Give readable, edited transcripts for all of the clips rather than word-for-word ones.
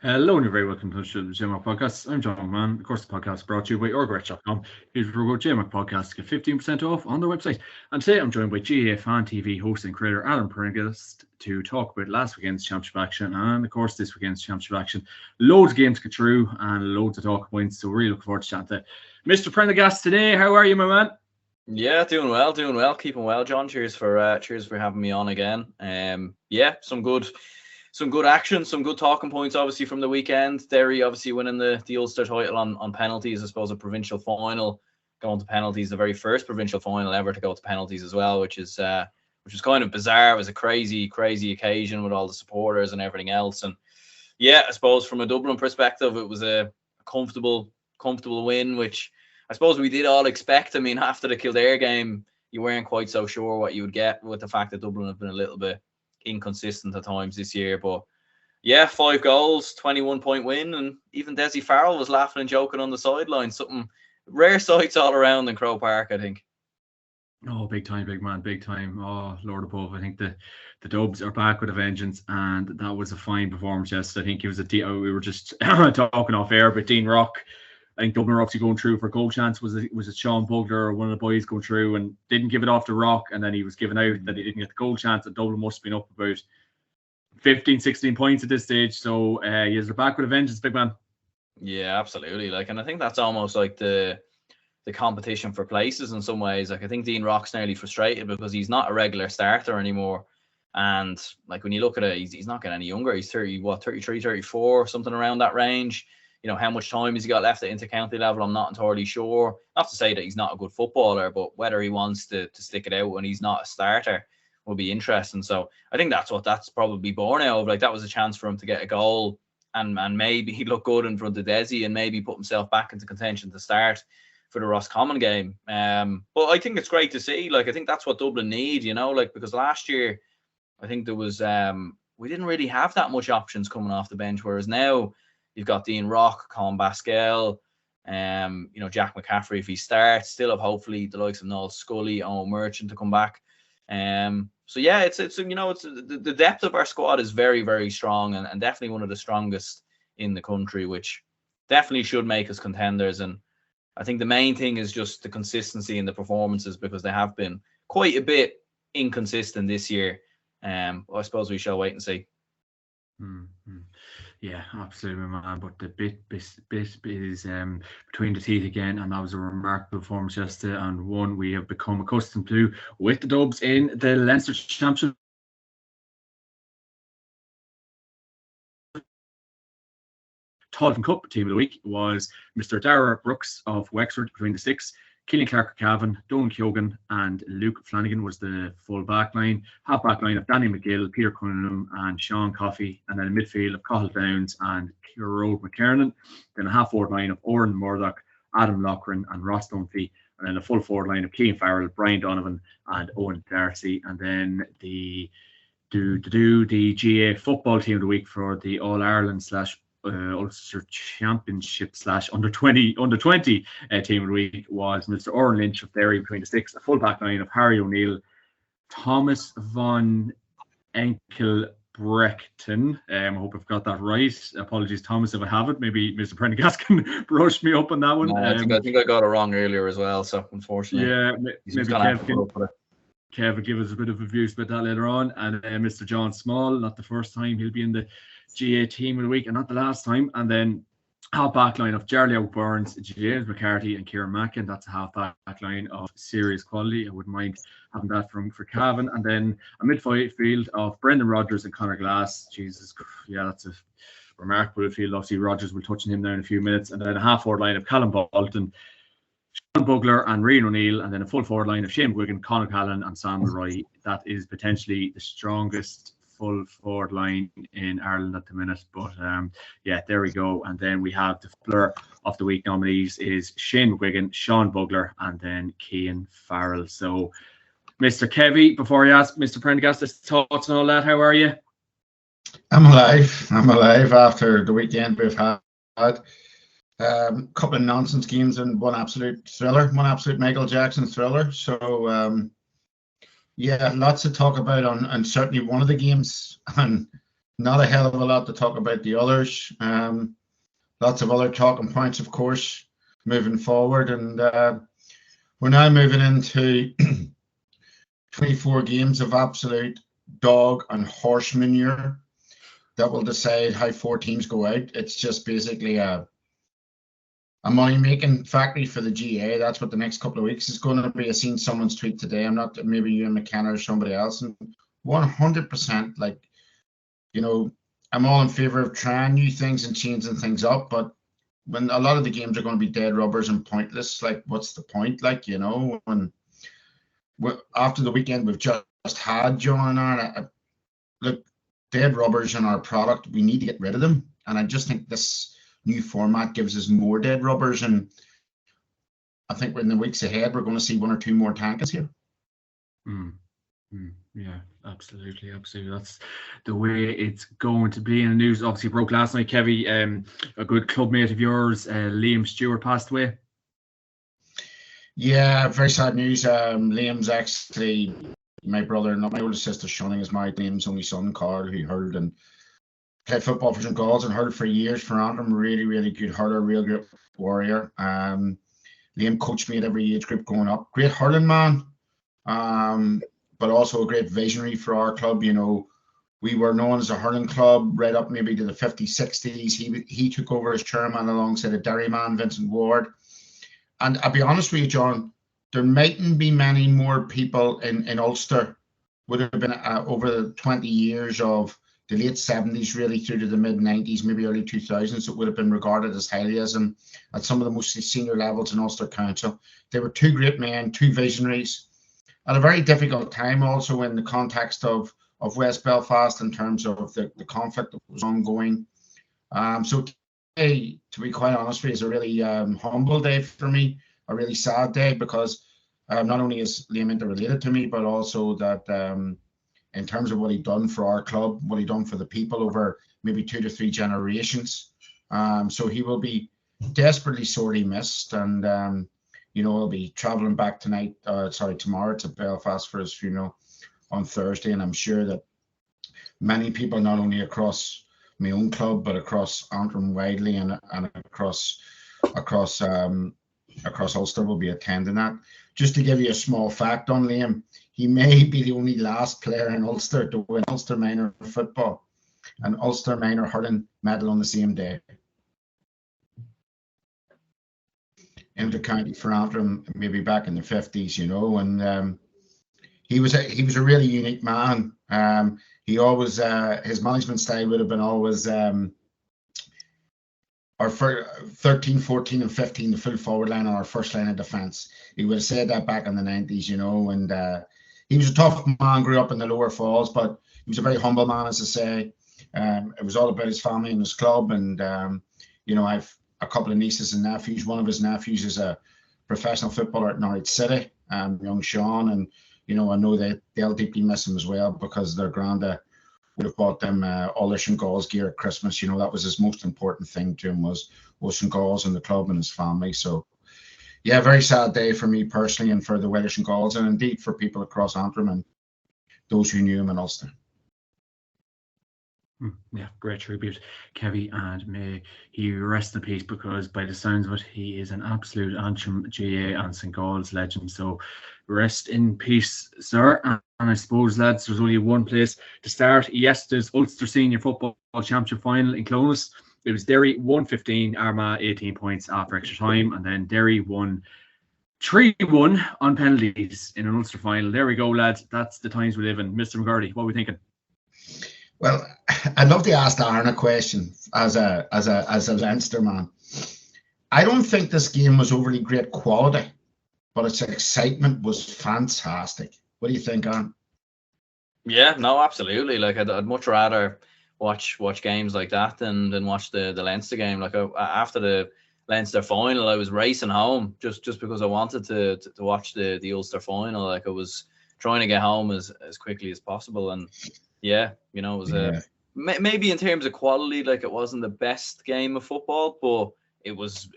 Hello and you're very welcome to the JMAC Podcast. I'm John McMahon. Of course, the podcast is brought to you by orgretch.com. Use the code JMAC Podcast to get 15% off on their website. And today I'm joined by GA Fan TV host and creator Alan Prendergast to talk about last weekend's championship action and, of course, this weekend's championship action. Loads of games to get through and loads of talk points, so really looking forward to chatting to Mr. Prendergast today. How are you, my man? Yeah, doing well, keeping well, John. Cheers for having me on again. Some good action, some good talking points, obviously, from the weekend. Derry obviously winning the Ulster title on penalties. I suppose a provincial final going to penalties, the very first provincial final ever to go to penalties as well, which is kind of bizarre. It was a crazy occasion with all the supporters and everything else. And yeah, I suppose from a Dublin perspective, it was a comfortable win, which I suppose we did all expect. I mean, after the Kildare game, you weren't quite so sure what you would get with the fact that Dublin have been a little bit inconsistent at times this year. But yeah, 5 goals, 21-point win, and even Dessie Farrell was laughing and joking on the sideline. Something rare sights all around in Croke Park, I think. Oh, big time, big man, big time. Oh, Lord above. I think the Dubs are back with a vengeance, and that was a fine performance yesterday. I think it was we were just talking off air, but Dean Rock, I think Dublin are obviously going through for a goal chance. Was it Sean Bugler or one of the boys going through and didn't give it off to Rock, and then he was given out that he didn't get the goal chance, and Dublin must have been up about 15, 16 points at this stage. So yes, they're back with a vengeance, big man. Yeah, absolutely. And I think that's almost like the competition for places in some ways. I think Dean Rock's nearly frustrated because he's not a regular starter anymore. And when you look at it, he's not getting any younger. He's 33, 34, something around that range. How much time has he got left at inter-county level? I'm not entirely sure. Not to say that he's not a good footballer, but whether he wants to stick it out when he's not a starter will be interesting. So I think that's probably born out of. That was a chance for him to get a goal and maybe he'd look good in front of Dessie and maybe put himself back into contention to start for the Roscommon game. But I think it's great to see. I think that's what Dublin need, because last year I think there was we didn't really have that much options coming off the bench, whereas now you've got Dean Rock, Colin Baskell, Jack McCaffrey if he starts. Still have hopefully the likes of Noel Scully, Owen Merchant to come back. So yeah, it's the depth of our squad is very, very strong and definitely one of the strongest in the country, which definitely should make us contenders. And I think the main thing is just the consistency in the performances, because they have been quite a bit inconsistent this year. I suppose we shall wait and see. Mm-hmm. Yeah, absolutely, man. But the bit is between the teeth again, and that was a remarkable performance yesterday, and one we have become accustomed to with the Dubs in the Leinster Championship. Tolfin Cup team of the week was Mr. Dara Brooks of Wexford between the sticks. Keelan Clark Cavan, Don Keoghan, and Luke Flanagan was the full back line. Half back line of Danny McGill, Peter Cunningham, and Sean Coffey. And then a midfield of Cathal Downs and Kieran McKernan. Then a half forward line of Oren Murdoch, Adam Loughran, and Ross Dunphy. And then a full forward line of Cian Farrell, Brian Donovan, and Owen Darcy. And then the GA football team of the week for the All Ireland / Ulster Championship / under 20 team of the week was Mr. Oren Lynch of Derry between the sticks, a full back line of Harry O'Neill, Thomas von Enkelbrechten. I hope I've got that right. Apologies, Thomas, if I haven't. Maybe Mr. Prendergast can brush me up on that one. No, I think I got it wrong earlier as well, so unfortunately. Yeah, maybe Kev will give us a bit of abuse about that later on. And Mr. John Small, not the first time he'll be in the GA team of the week, and not the last time. And then half back line of Charlie Burns, James McCarthy, and Kieran Mackin. That's a half back line of serious quality. I wouldn't mind having that for Cavan. And then a midfield of Brendan Rodgers and Conor Glass. Jesus, yeah, that's a remarkable midfield. Obviously, Rodgers will touch on him now in a few minutes. And then a half forward line of Callum Bolton, Sean Bugler, and Rian O'Neill, and then a full forward line of Shane Guigan, Conor Callan, and Sam Roy. That is potentially the strongest full forward line in Ireland at the minute. But yeah, there we go. And then we have the Fleur of the Week nominees is Shane McGuigan, Sean Bugler, and then Cian Farrell. So, Mr. Kevy, before I ask Mr. Prendergast his thoughts and all that, how are you? I'm alive after the weekend we've had. Couple of nonsense games and one absolute Michael Jackson thriller. So yeah, lots to talk about on certainly one of the games, and not a hell of a lot to talk about the others. Lots of other talking points, of course, moving forward. And we're now moving into 24 games of absolute dog and horse manure that will decide how 4 teams go out. It's just basically a money-making factory for the GA. That's what the next couple of weeks is going to be. I seen someone's tweet today. I'm not, maybe Ewan McKenna or somebody else, and 100%, like, you know, I'm all in favor of trying new things and changing things up, but when a lot of the games are going to be dead rubbers and pointless, like, what's the point? Like, you know, when after the weekend we've just had, John and Aaron, look, dead rubbers in our product, we need to get rid of them. And I just think this new format gives us more dead rubbers, and I think in the weeks ahead we're going to see 1 or 2 more tankers here. Yeah, absolutely. That's the way it's going to be. In the news obviously broke last night, Kevy, a good club mate of yours, Liam Stewart, passed away. Yeah, very sad news. Liam's actually my brother, not my older sister Shunning, is married to Liam's only son Carl, who hurled and played football for St. Galls and hurled for years for Antrim. Really, really good hurler, real good warrior. Liam coached me at every age group growing up. Great hurling man, but also a great visionary for our club. You know, we were known as a hurling club right up maybe to the 50s, 60s. He took over as chairman alongside a Derry man, Vincent Ward. And I'll be honest with you, John, there mightn't be many more people in Ulster, would have been over the 20 years of the late 70s really through to the mid 90s, maybe early 2000s, that would have been regarded as highly as him at some of the most senior levels in Ulster Council. They were 2 great men, 2 visionaries, at a very difficult time also in the context of West Belfast in terms of the conflict that was ongoing. So today, to be quite honest with you, is a really humble day for me, a really sad day, because not only is Liam interrelated to me, but also that in terms of what he'd done for our club, what he'd done for the people over maybe 2 to 3 generations. So he will be desperately sorely missed, and you know, he'll be travelling back tomorrow to Belfast for his funeral on Thursday, and I'm sure that many people, not only across my own club, but across Antrim widely and across Ulster will be attending that. Just to give you a small fact on Liam, he may be the only last player in Ulster to win Ulster Minor football and Ulster Minor hurling medal on the same day. Inter-county for Antrim, maybe back in the 50s, you know, and he was a really unique man. He always his management style would have been always our 13, 14 and 15, the full forward line on our first line of defence. He would have said that back in the 90s, you know, and he was a tough man, grew up in the lower falls, but he was a very humble man, as I say. It was all about his family and his club, and you know, I've a couple of nieces and nephews. One of his nephews is a professional footballer at Norwich City, young Sean, and you know, I know that they'll deeply miss him as well, because their granda would have bought them all their St. Galls gear at Christmas. You know, that was his most important thing to him, was St. Galls and the club and his family. So yeah, very sad day for me personally, and for the Welsh St. Galls, and indeed for people across Antrim and those who knew him in Ulster. Yeah, great tribute, Kevy, and may he rest in peace, because by the sounds of it, he is an absolute Antrim, GA and St. Galls legend. So rest in peace, sir. And I suppose, lads, there's only one place to start. Yesterday's Ulster Senior Football Championship final in Clonus. It was Derry 1-15, Armagh 18 points after extra time, and then Derry won 3-1 on penalties in an Ulster final. There we go, lads. That's the times we live in. Mr. McGurdy, what are we thinking? Well, I'd love to ask Aaron a question as a Leinster man. I don't think this game was overly great quality, but its excitement was fantastic. What do you think, Aaron? Yeah, no, absolutely. Like I'd much rather watch games like that than watch the Leinster game. Like after the Leinster final, I was racing home just because I wanted to watch the Ulster final. Like I was trying to get home as quickly as possible, and yeah, you know, it was maybe in terms of quality, like it wasn't the best game of football, but it was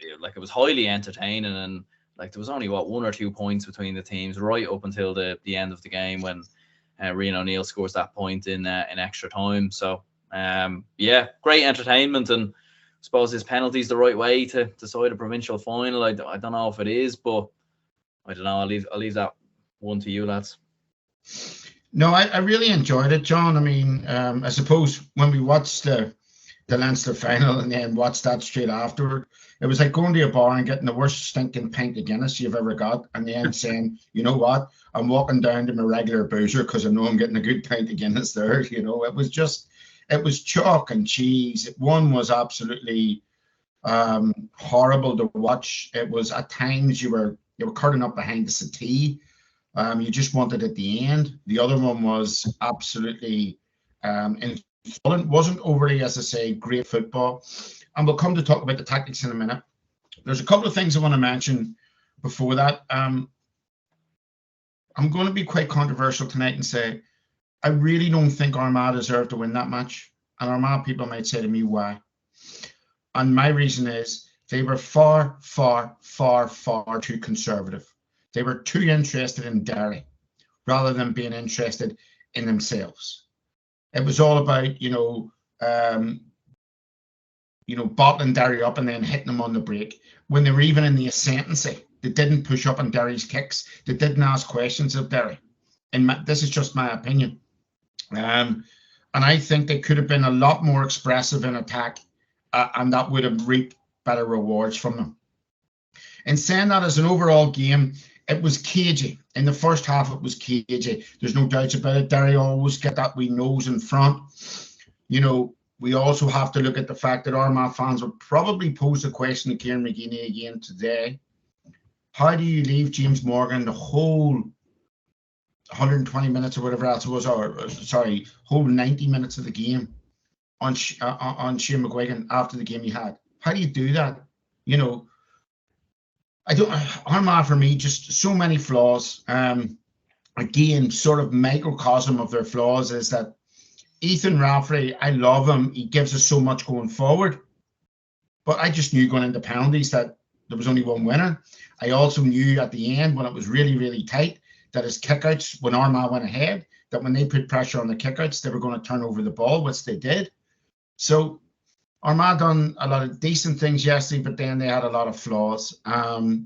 highly entertaining, and like there was only 1 or 2 points between the teams right up until the end of the game when Rian O'Neill scores that point in extra time. So Yeah, great entertainment, and I suppose his penalty's the right way to decide a provincial final. I don't know if it is, but I don't know. I'll leave that one to you, lads. No, I really enjoyed it, John. I mean, I suppose when we watched the Leinster final and then watched that straight afterward, it was like going to a bar and getting the worst stinking pint of Guinness you've ever got, and then saying, you know what, I'm walking down to my regular boozer because I know I'm getting a good pint of Guinness there. You know, it was chalk and cheese. One was absolutely horrible to watch. It was at times you were curling up behind the settee. You just wanted at the end. The other one was absolutely enthralling. Wasn't overly, as I say, great football. And we'll come to talk about the tactics in a minute. There's a couple of things I want to mention before that. I'm going to be quite controversial tonight and say I really don't think Armagh deserved to win that match. And Armagh people might say to me, why? And my reason is they were far, far, far, far too conservative. They were too interested in Derry rather than being interested in themselves. It was all about, bottling Derry up and then hitting them on the break. When they were even in the ascendancy, they didn't push up on Derry's kicks. They didn't ask questions of Derry. And this is just my opinion. And I think they could have been a lot more expressive in attack, and that would have reaped better rewards from them. In saying that, as an overall game, it was cagey. In the first half, it was cagey. There's no doubts about it. Derry always get that wee nose in front. We also have to look at the fact that Armagh fans will probably pose the question to Kieran McGeeney again today. How do you leave James Morgan the whole 120 minutes or whatever else it was, whole 90 minutes of the game on Shane McGuigan after the game he had? How do you do that? Armagh for me, just so many flaws. Again, sort of microcosm of their flaws is that Ethan Rafferty, I love him. He gives us so much going forward. But I just knew going into penalties that there was only one winner. I also knew at the end when it was really, really tight that his kickouts, when Armagh went ahead, that when they put pressure on the kickouts, they were going to turn over the ball, which they did. So Armagh done a lot of decent things yesterday, but then they had a lot of flaws. I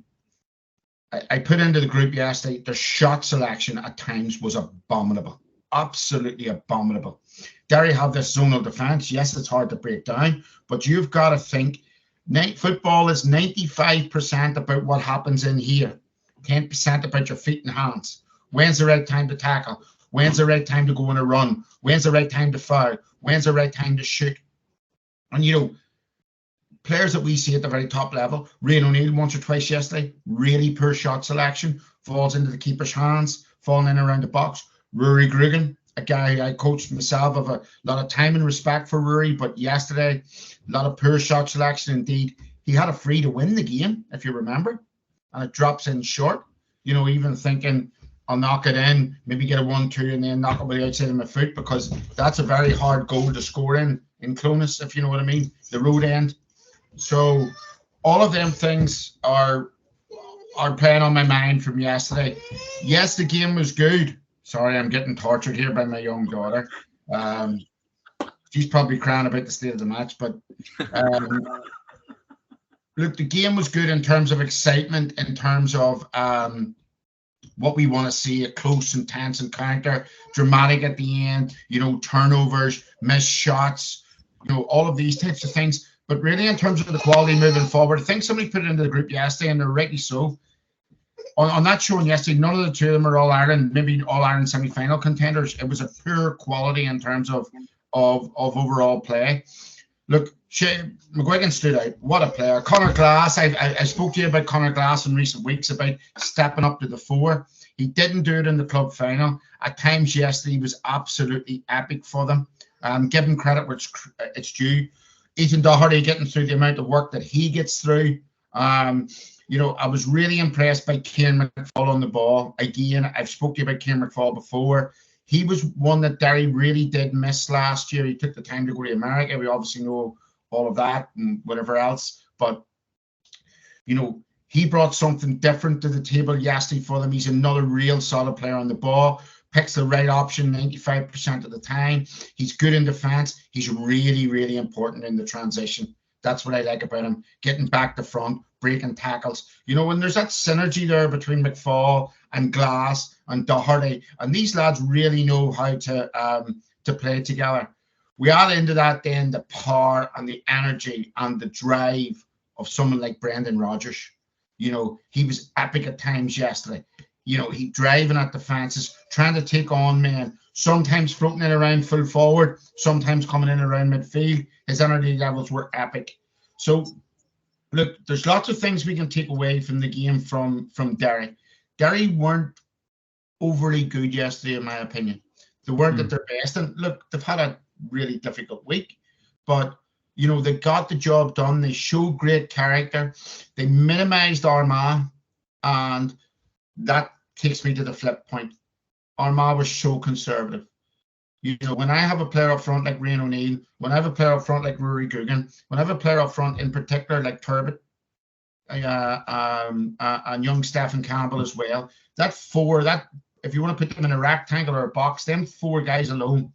put into the group yesterday, the shot selection at times was abominable. Absolutely abominable. Derry have this zonal defence. Yes, it's hard to break down, but you've got to think football is 95% about what happens in here, 10% about your feet and hands. When's the right time to tackle? When's the right time to go on a run? When's the right time to foul? When's the right time to shoot? And players that we see at the very top level, Rian O'Neill once or twice yesterday, really poor shot selection, falls into the keeper's hands, falling in around the box. Rory Grugan, a guy I coached myself, have a lot of time and respect for Rory, but yesterday, a lot of poor shot selection indeed. He had a free to win the game, if you remember, and it drops in short. Even thinking, I'll knock it in, maybe get a 1-2 and then knock it with the outside of my foot, because that's a very hard goal to score in Clonus, if you know what I mean, the road end. So all of them things are playing on my mind from yesterday. Yes, the game was good. Sorry, I'm getting tortured here by my young daughter. She's probably crying about the state of the match, but look, the game was good in terms of excitement, in terms of what we want to see, a close, intense encounter, dramatic at the end, turnovers, missed shots, all of these types of things. But really, in terms of the quality moving forward, I think somebody put it into the group yesterday, and they're rightly so. On that showing yesterday, none of the two of them are All-Ireland, maybe All-Ireland semi-final contenders. It was a poor quality in terms of overall play. Look, McGuigan stood out. What a player. Conor Glass, I spoke to you about Conor Glass in recent weeks, about stepping up to the fore. He didn't do it in the club final. At times yesterday, he was absolutely epic for them. Give him credit where it's due. Ethan Doherty getting through the amount of work that he gets through. I was really impressed by Kieran McFall on the ball. Again, I've spoken to you about Kieran McFall before. He was one that Derry really did miss last year. He took the time to go to America. We obviously know all of that and whatever else. But, he brought something different to the table yesterday for them. He's another real solid player on the ball. picks the right option 95% of the time. He's good in defence. He's really, really important in the transition. That's what I like about him, getting back to front, breaking tackles. You know, when there's that synergy there between McFall and Glass and Doherty, and these lads really know how to play together. We add into that then the power and the energy and the drive of someone like Brendan Rodgers. You know, he was epic at times yesterday. You know, he driving at the fences, trying to take on men, sometimes floating in around full forward, sometimes coming in around midfield. His energy levels were epic. So, look, there's lots of things we can take away from the game from Derry. Derry weren't overly good yesterday, in my opinion. They weren't at their best. And look, they've had a really difficult week, but you know, they got the job done. They showed great character. They minimized Armagh, and that takes me to the flip point. Armagh was so conservative. You know, when I have a player up front like Rian O'Neill, when I have a player up front like Rory Gugan, when I have a player up front in particular like Turbot, and young Stephen Campbell as well, that if you want to put them in a rectangle or a box, them four guys alone,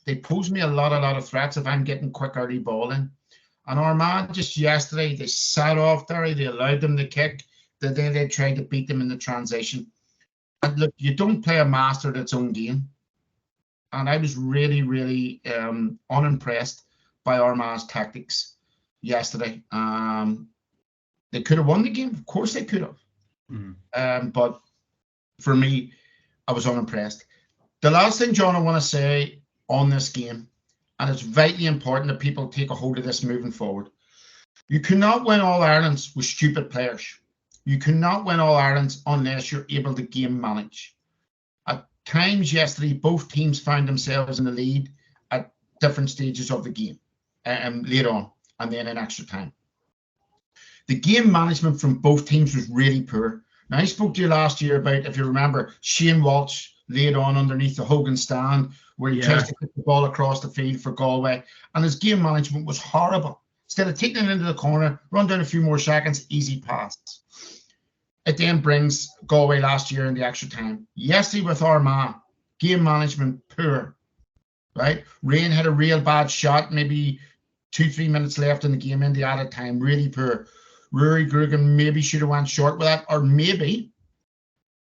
they pose me a lot of threats if I'm getting quick early ball in. And Armagh just yesterday, they sat off Derry, they allowed them to kick, then they tried to beat them in the transition. And look, you don't play a master at its own game. And I was really, really unimpressed by Armagh's tactics yesterday. They could have won the game. Of course they could have. But for me, I was unimpressed. The last thing, John, I want to say on this game, and it's vitally important that people take a hold of this moving forward. You cannot win All-Irelands with stupid players. You cannot win All-Irelands unless you're able to game manage. At times yesterday, both teams found themselves in the lead at different stages of the game, later on, and then in extra time. The game management from both teams was really poor. Now, I spoke to you last year about, if you remember, Shane Walsh laid on underneath the Hogan stand where he tries to kick the ball across the field for Galway, and his game management was horrible. Instead of taking it into the corner, run down a few more seconds, easy pass. It then brings Galway last year in the extra time. Yesterday with Armagh, game management poor, right? Rain had a real bad shot, maybe 2-3 minutes left in the game in the added time, really poor. Rory Grugan maybe should have went short with that, or maybe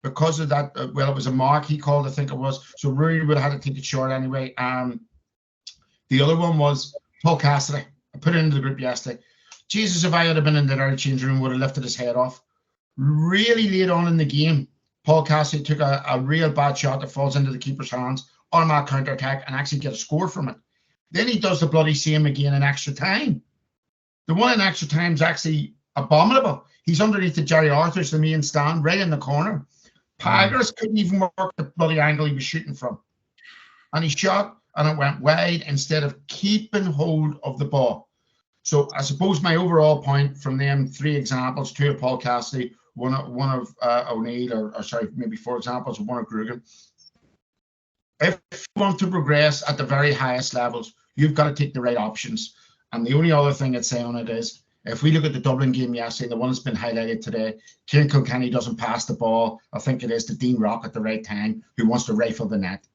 because of that, it was a mark he called, I think it was. So Rory would have had to take it short anyway. The other one was Paul Cassidy. I put it into the group yesterday. Jesus, if I had been in the Derry change room, would have lifted his head off. Really late on in the game, Paul Cassidy took a real bad shot that falls into the keeper's hands, Armagh counter-attack, and actually get a score from it. Then he does the bloody same again in extra time. The one in extra time is actually abominable. He's underneath the Jerry Arthur's, the main stand, right in the corner. Paggers couldn't even work the bloody angle he was shooting from. And he shot, and it went wide instead of keeping hold of the ball. So I suppose my overall point from them, 3 examples, 2 of Paul Cassidy, one of O'Neill, or sorry, maybe 4 examples of one of Grugan. If you want to progress at the very highest levels, you've got to take the right options. And the only other thing I'd say on it is, if we look at the Dublin game yesterday, the one that's been highlighted today, Kieran Kilkenny doesn't pass the ball, I think it is, to Dean Rock at the right time, who wants to rifle the net.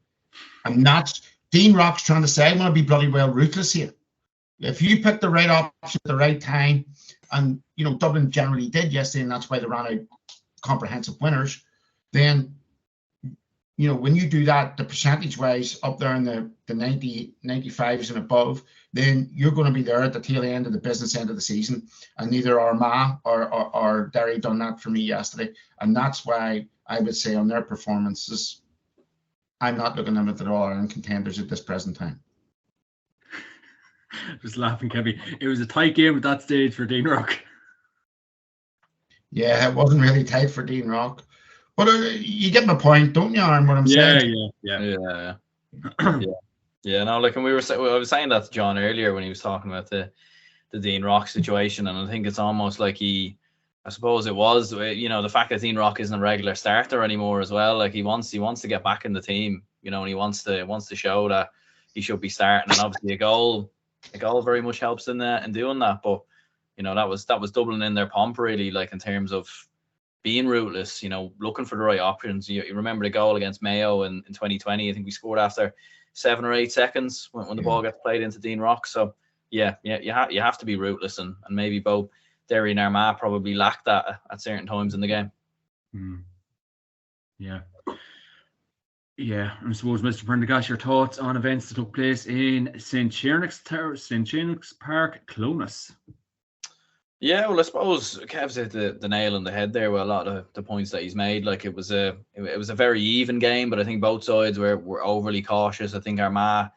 And that's, Dean Rock's trying to say, I want to be bloody well ruthless here. If you pick the right option at the right time, and, you know, Dublin generally did yesterday, and that's why they ran out comprehensive winners, then, you know, when you do that, the percentage-wise up there in the 90, 95s and above, then you're going to be there at the tail end of the business end of the season. And neither Armagh or Derry done that for me yesterday. And that's why I would say on their performances, I'm not looking at them at all Ireland contenders at this present time. Just laughing, Kevin. It was a tight game at that stage for Dean Rock. Yeah, it wasn't really tight for Dean Rock. But you get my point, don't you, Aaron, what I'm saying? Yeah. No, like, and I was saying that to John earlier when he was talking about the Dean Rock situation, and I think it's almost like I suppose it was, you know, the fact that Dean Rock isn't a regular starter anymore as well. Like, he wants to get back in the team, you know, and he wants to show that he should be starting, and obviously a goal very much helps in doing that. But you know, that was Dublin in their pomp, really, like, in terms of, being ruthless, looking for the right options. You remember the goal against Mayo in 2020. I think we scored after 7 or 8 seconds when the ball gets played into Dean Rock. So you have to be ruthless, and maybe both Derry and Armagh probably lack that at certain times in the game. Yeah. I suppose, Mr. Prendergast, your thoughts on events that took place in St. Chenix Park, Clonus? Yeah, well, I suppose Kev's hit the nail on the head there with a lot of the points that he's made. Like, it was a very even game, but I think both sides were overly cautious. I think Armagh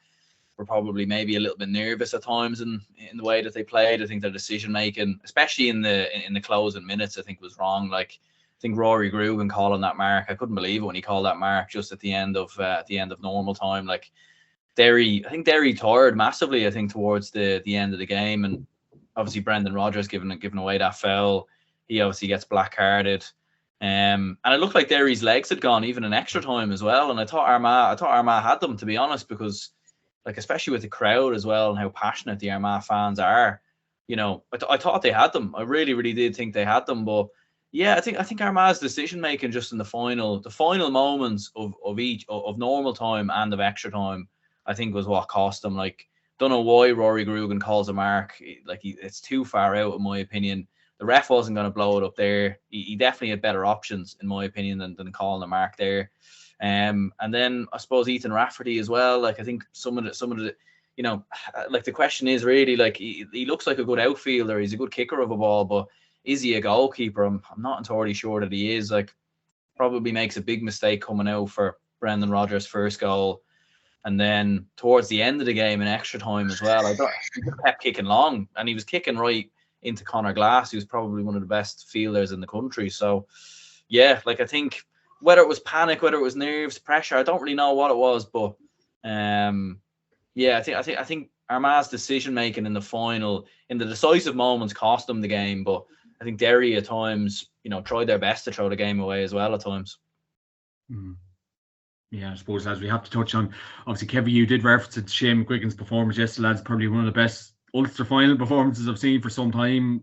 were probably maybe a little bit nervous at times in the way that they played. I think their decision making, especially in the closing minutes, I think was wrong. Like, I think Rory Grugan calling that mark, I couldn't believe it when he called that mark just at the end of normal time. Like, Derry tired massively, I think, towards the end of the game, and obviously Brendan Rodgers giving away that foul. He obviously gets black carded. And it looked like Derry's legs had gone even in extra time as well. And I thought Armagh had them, to be honest, because, like, especially with the crowd as well and how passionate the Armagh fans are, I thought they had them. I really, really did think they had them. But yeah, I think Armagh's decision making just in the final moments of normal time and of extra time, I think, was what cost them. Like, don't know why Rory Grugan calls a mark. Like, it's too far out, in my opinion. The ref wasn't going to blow it up there. He definitely had better options, in my opinion, than calling a mark there. And then I suppose Ethan Rafferty as well. Like, I think some of the like, the question is really, like, he looks like a good outfielder. He's a good kicker of a ball, but is he a goalkeeper? I'm not entirely sure that he is. Like, probably makes a big mistake coming out for Brendan Rodgers' first goal. And then towards the end of the game in extra time as well, he kept kicking long, and he was kicking right into Conor Glass, who's probably one of the best fielders in the country. So yeah, like, I think whether it was panic, whether it was nerves, pressure, I don't really know what it was, but I think Armagh's decision making in the final, in the decisive moments, cost them the game. But I think Derry at times, tried their best to throw the game away as well at times. Yeah, I suppose, as we have to touch on, obviously, Kevin, you did reference Shane McGuigan's performance yesterday. That's probably one of the best Ulster final performances I've seen for some time.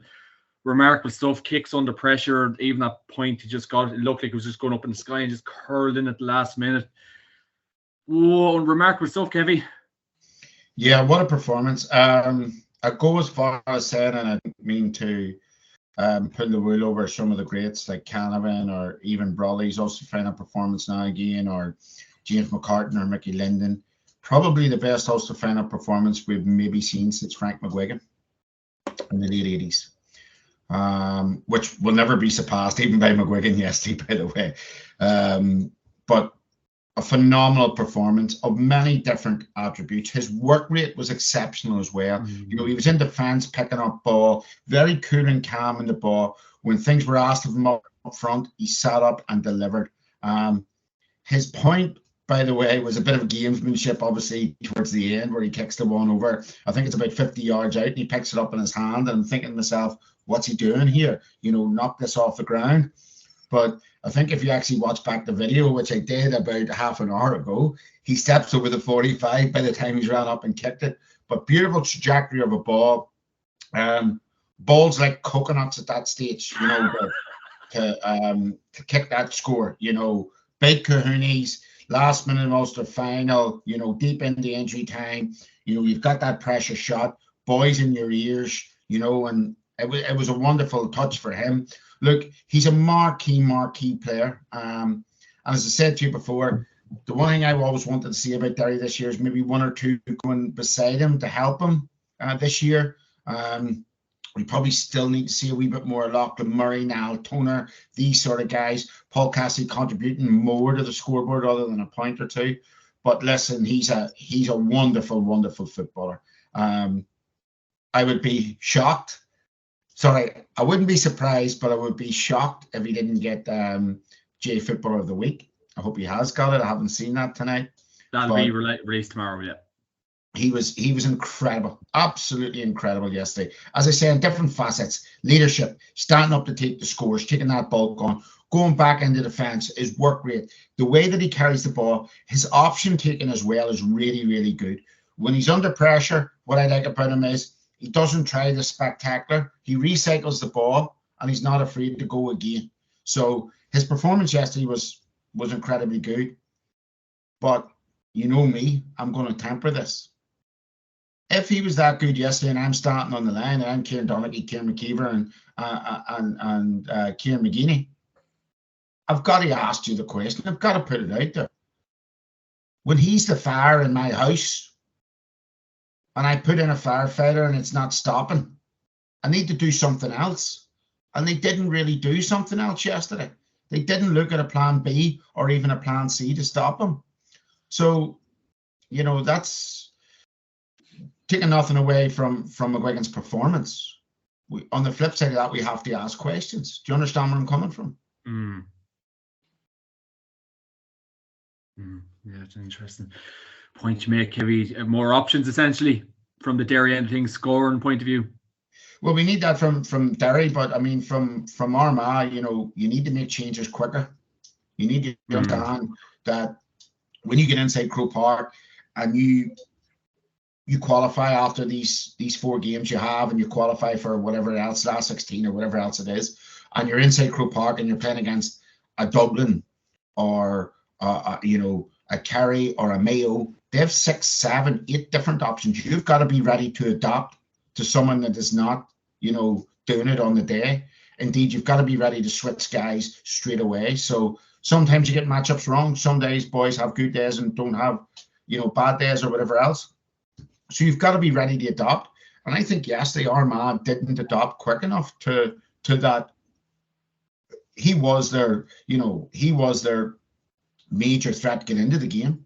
Remarkable stuff, kicks under pressure. Even that point he just got, it looked like it was just going up in the sky and just curled in at the last minute. Whoa, remarkable stuff, Kevin. Yeah, what a performance. I go as far as saying, and I don't mean to put the wool over some of the greats like Canavan or even Brawley's Ulster final performance now again, or James McCartan or Mickey Linden. Probably the best Ulster final performance we've maybe seen since Frank McGuigan in the late 80s, which will never be surpassed even by McGuigan yesterday, by the way. But a phenomenal performance of many different attributes. His work rate was exceptional as well. He was in defence, picking up ball, very cool and calm in the ball. When things were asked of him up front, he sat up and delivered. His point, by the way, was a bit of gamesmanship, obviously, towards the end, where he kicks the one over. I think it's about 50 yards out, and he picks it up in his hand. And I'm thinking to myself, what's he doing here? Knock this off the ground. But I think if you actually watch back the video, which I did about half an hour ago, he steps over the 45 by the time he's ran up and kicked it. But beautiful trajectory of a ball. Balls like coconuts at that stage, to kick that score. Big kahunas, last minute Ulster final, deep into injury time. You've got that pressure shot, boys in your ears, and it was a wonderful touch for him. Look, he's a marquee player. And as I said to you before, the one thing I always wanted to see about Derry this year is maybe one or two going beside him to help him this year. We probably still need to see a wee bit more Lachlan Murray, Niall Toner, these sort of guys. Paul Cassidy contributing more to the scoreboard other than a point or two. But listen, he's a wonderful footballer. I would be shocked. Sorry, I wouldn't be surprised, but I would be shocked if he didn't get J Footballer of the Week. I hope he has got it. I haven't seen that tonight. That'll be released tomorrow, yeah. He was incredible, absolutely incredible yesterday. As I say, in different facets, leadership, standing up to take the scores, taking that ball on, going back into defence, his work rate, the way that he carries the ball, his option taking as well is really, really good. When he's under pressure, what I like about him is he doesn't try the spectacular. He recycles the ball and he's not afraid to go again. So his performance yesterday was incredibly good. But you know me, I'm going to temper this. If he was that good yesterday, and I'm starting on the line, and I'm Kieran Donaghy, Kieran McKeever, and Kieran McGeeney, I've got to ask you the question. I've got to put it out there. When he's the fire in my house, and I put in a firefighter and it's not stopping, I need to do something else. And they didn't really do something else yesterday. They didn't look at a plan B or even a plan C to stop him. So, you know, that's taking nothing away from McGuigan's performance. On the flip side of that, we have to ask questions. Do you understand where I'm coming from? Yeah, it's an interesting point you make, Kevin. More options, essentially, from the Derry end of things, scoring point of view. Well, we need that from Derry, but I mean, from Armagh, you know, you need to make changes quicker. You need to understand that when you get inside Croke Park and you qualify after these 4 games you have, and you qualify for whatever else, last 16 or whatever else it is, and you're inside Croke Park and you're playing against a Dublin or you know, a Kerry or a Mayo, they have 6, 7, 8 different options. You've got to be ready to adapt to someone that is not, you know, doing it on the day. Indeed, you've got to be ready to switch guys straight away. So sometimes you get matchups wrong. Some days boys have good days and don't have, you know, bad days or whatever else. So you've got to be ready to adapt. And I think yesterday Armagh didn't adapt quick enough to that. He was their major threat getting into the game.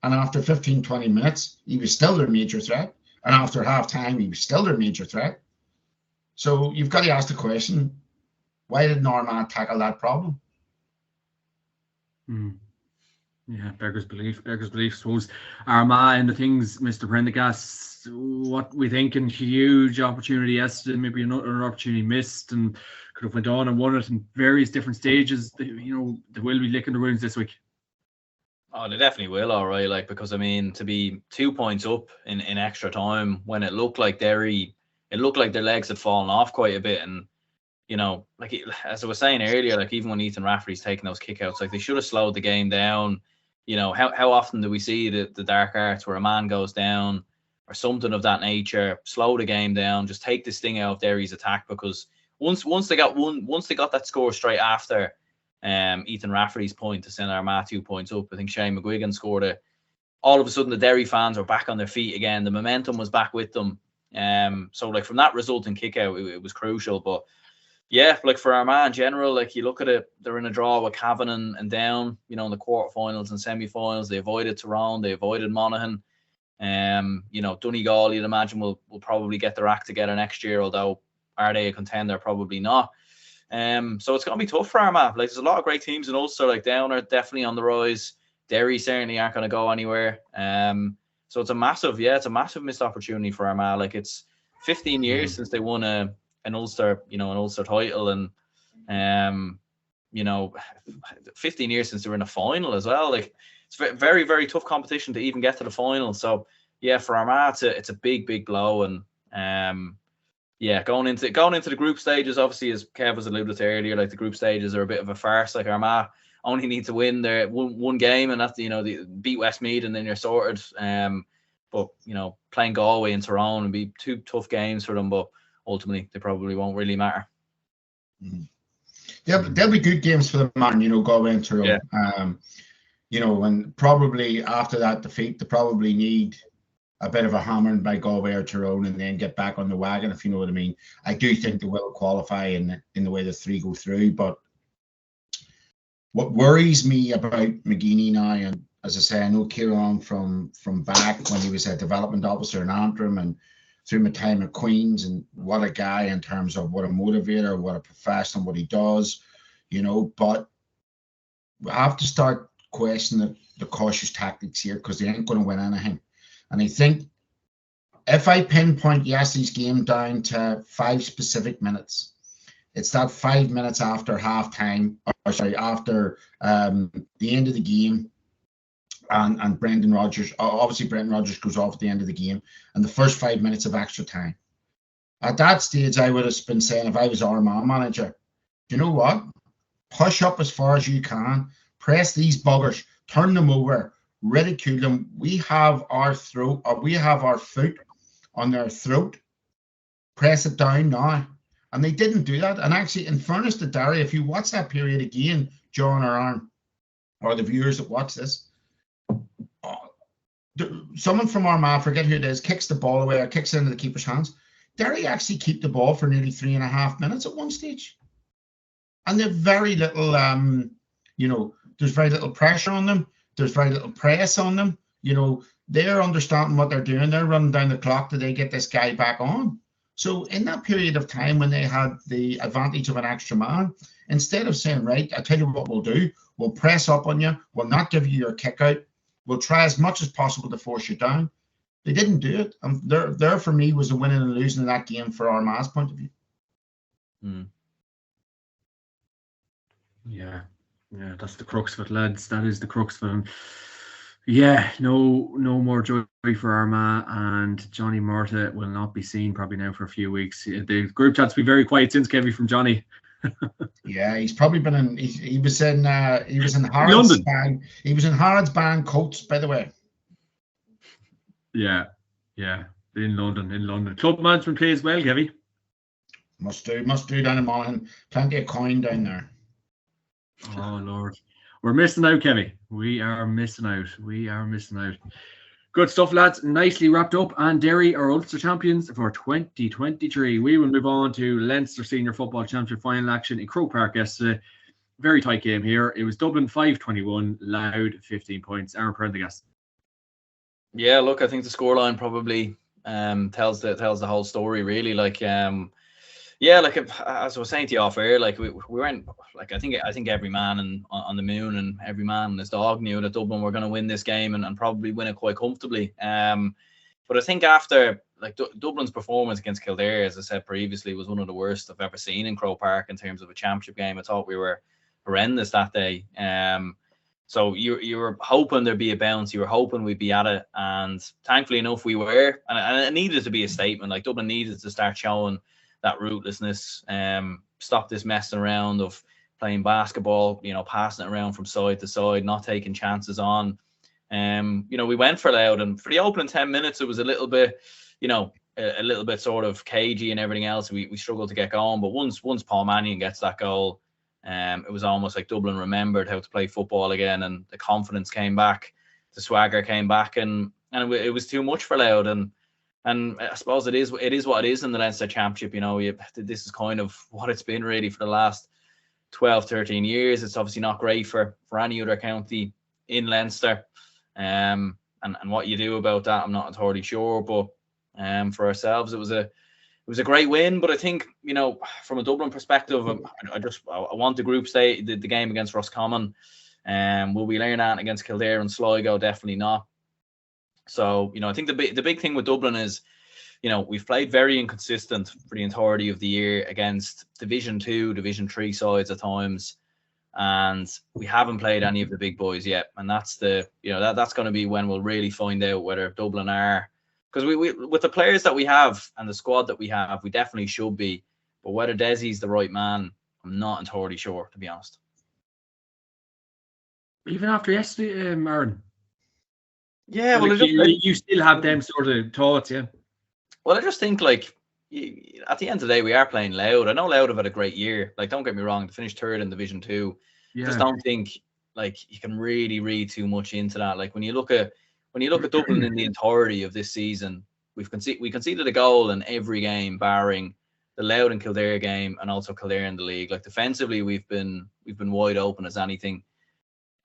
And after 15, 20 minutes, he was still their major threat. And after half time, he was still their major threat. So you've got to ask the question, why didn't Armagh tackle that problem? Yeah, beggars belief. I suppose Armagh and the things, Mr. Prendergast, what we think, and huge opportunity yesterday, maybe another opportunity missed, and could have went on and won it in various different stages. You know, they will be licking the wounds this week. Oh, they definitely will, all right. Like, because I mean, to be 2 points up in extra time when it looked like Derry, it looked like their legs had fallen off quite a bit, and you know, like as I was saying earlier, like even when Ethan Rafferty's taking those kickouts, like they should have slowed the game down. You know, how often do we see the dark arts where a man goes down or something of that nature? Slow the game down, just take this thing out of Derry's attack, because once they got that score straight after Ethan Rafferty's point to send Armagh 2 points up, I think Shane McGuigan scored it. All of a sudden, the Derry fans were back on their feet again. The momentum was back with them. So like from that resulting kick out, it was crucial. But yeah, like for Armagh in general, like you look at it, they're in a draw with Cavan and Down, you know, in the quarterfinals and semi-finals. They avoided Tyrone, they avoided Monaghan. You know, Donegal, you'd imagine will probably get their act together next year, although are they a contender? Probably not. So it's going to be tough for Armagh. Like, there's a lot of great teams in Ulster, like Down are definitely on the rise. Derry certainly aren't going to go anywhere. So it's a massive missed opportunity for Armagh. Like, it's 15 years since they won an Ulster title, and you know, 15 years since they were in a final as well. Like, it's very, very tough competition to even get to the final. So yeah, for Armagh, it's a big blow, and yeah, going into the group stages, obviously, as Kev was alluded to earlier, like the group stages are a bit of a farce. Like, Armagh only need to win their one game, and that's, you know, beat Westmeath, and then you're sorted. But you know, playing Galway and Tyrone would be 2 tough games for them, but ultimately they probably won't really matter. They'll be good games for them, man. You know, Galway and Tyrone. Yeah. You know, and probably after that defeat, they probably need a bit of a hammering by Galway or Tyrone, and then get back on the wagon, if you know what I mean. I do think they will qualify in the way the 3 go through, but what worries me about McGeeney now, and as I say, I know Kieran from back when he was a development officer in Antrim and through my time at Queen's, and what a guy in terms of what a motivator, what a professional, what he does, you know, but we have to start questioning the cautious tactics here, because they ain't going to win anything. And I think if I pinpoint yesterday's game down to 5 specific minutes, it's that 5 minutes after halftime, after the end of the game, and Brendan Rodgers, obviously Brendan Rodgers goes off at the end of the game, and the first 5 minutes of extra time. At that stage, I would have been saying, if I was Armagh manager, do you know what? push up as far as you can, press these buggers, turn them over, ridicule them. We have our throat, or we have our foot on their throat. Press it down now. And they didn't do that. And actually, in fairness to Derry, if you watch that period again, John or Aaron, or the viewers that watch this, someone from Armagh, I forget who it is, kicks the ball away or kicks it into the keeper's hands. Derry actually keep the ball for nearly 3.5 minutes at one stage. And they've very little, there's very little pressure on them. There's very little press on them. They're understanding what they're doing. They're running down the clock till they get this guy back on. So in that period of time when they had the advantage of an extra man, instead of saying, right, I'll tell you what we'll do. We'll press up on you. We'll not give you your kick out. We'll try as much as possible to force you down. They didn't do it. And there for me was the winning and losing of that game for Armagh's point of view. Yeah, that's the crux of it, lads. That is the crux of it. Yeah, no more joy for Armagh, and Johnny Murtagh will not be seen probably now for a few weeks. The group chat's been very quiet since, Kevin, from Johnny. Yeah, he's probably been in. He was in Harrods London. band. He was in Harrods band coats, by the way. Yeah, in London. Club management plays well, Kevin. Must do down in Monaghan. Plenty of coin down there. Oh Lord, we're missing out, Kevin. We are missing out. Good stuff, lads. Nicely wrapped up. And Derry are Ulster champions for 2023. We will move on to Leinster Senior Football Championship final action in Croke Park yesterday. Very tight game here. It was Dublin 5-21, Loud 15 points. Aaron Prendergast. Yeah, look, I think the scoreline probably tells the whole story, really. As I was saying to you off air, we weren't I think every man on the moon and every man and his dog knew that Dublin were going to win this game and probably win it quite comfortably. But I think after Dublin's performance against Kildare, as I said previously, was one of the worst I've ever seen in Croke Park in terms of a championship game. I thought we were horrendous that day. So you were hoping there'd be a bounce. You were hoping we'd be at it, and thankfully enough, we were. And it needed to be a statement. Dublin needed to start showing that rootlessness, stop this messing around of playing basketball, passing it around from side to side, not taking chances on. We went for Loud, and for the opening 10 minutes, it was a little bit, a little bit sort of cagey and everything else. We struggled to get going, but once Paul Mannion gets that goal, it was almost like Dublin remembered how to play football again, and the confidence came back, the swagger came back, and it was too much for Loud. And I suppose it is what it is in the Leinster Championship. This is kind of what it's been really for the last 12, 13 years. It's obviously not great for any other county in Leinster. And what you do about that, I'm not entirely sure. But for ourselves, it was a great win. But I think, from a Dublin perspective, I want the group stage, the game against Roscommon. Will we learn that against Kildare and Sligo? Definitely not. So, I think the big thing with Dublin is, we've played very inconsistent for the entirety of the year against Division 2, Division 3 sides at times, and we haven't played any of the big boys yet. And that's that's going to be when we'll really find out whether Dublin are, because we with the players that we have and the squad that we have, we definitely should be. But whether Desi's the right man, I'm not entirely sure, to be honest. Even after yesterday, Aaron. Yeah, well, you still have them sort of thoughts, yeah. Well, I just think at the end of the day, we are playing Loud. I know Loud have had a great year. Don't get me wrong, to finish third in Division 2. Yeah. Just don't think you can really read too much into that. When you look at Dublin in the entirety of this season, we conceded a goal in every game, barring the Loud and Kildare game, and also Kildare in the league. Defensively, we've been wide open as anything.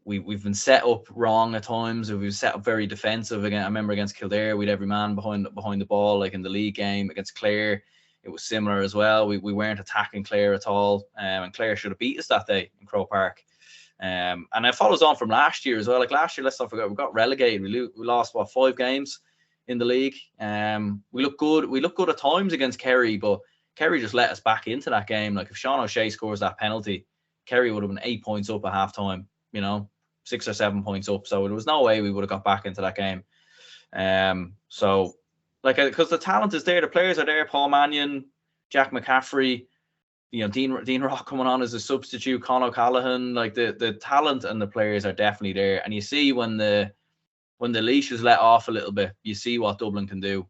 We've been set up wrong at times. We've set up very defensive. Again, I remember against Kildare, we'd every man behind the ball. In the league game against Clare, it was similar as well. We weren't attacking Clare at all, and Clare should have beat us that day in Croke Park. And it follows on from last year as well. Last year, let's not forget, we got relegated. We lost 5 games in the league. We look good. We look good at times against Kerry, but Kerry just let us back into that game. If Sean O'Shea scores that penalty, Kerry would have been 8 points up at halftime. 6 or 7 points up. So there was no way we would have got back into that game. Because the talent is there, the players are there. Paul Mannion, Jack McCaffrey, Dean Rock coming on as a substitute, Conor Callaghan, like the talent and the players are definitely there. And you see when the leash is let off a little bit, you see what Dublin can do.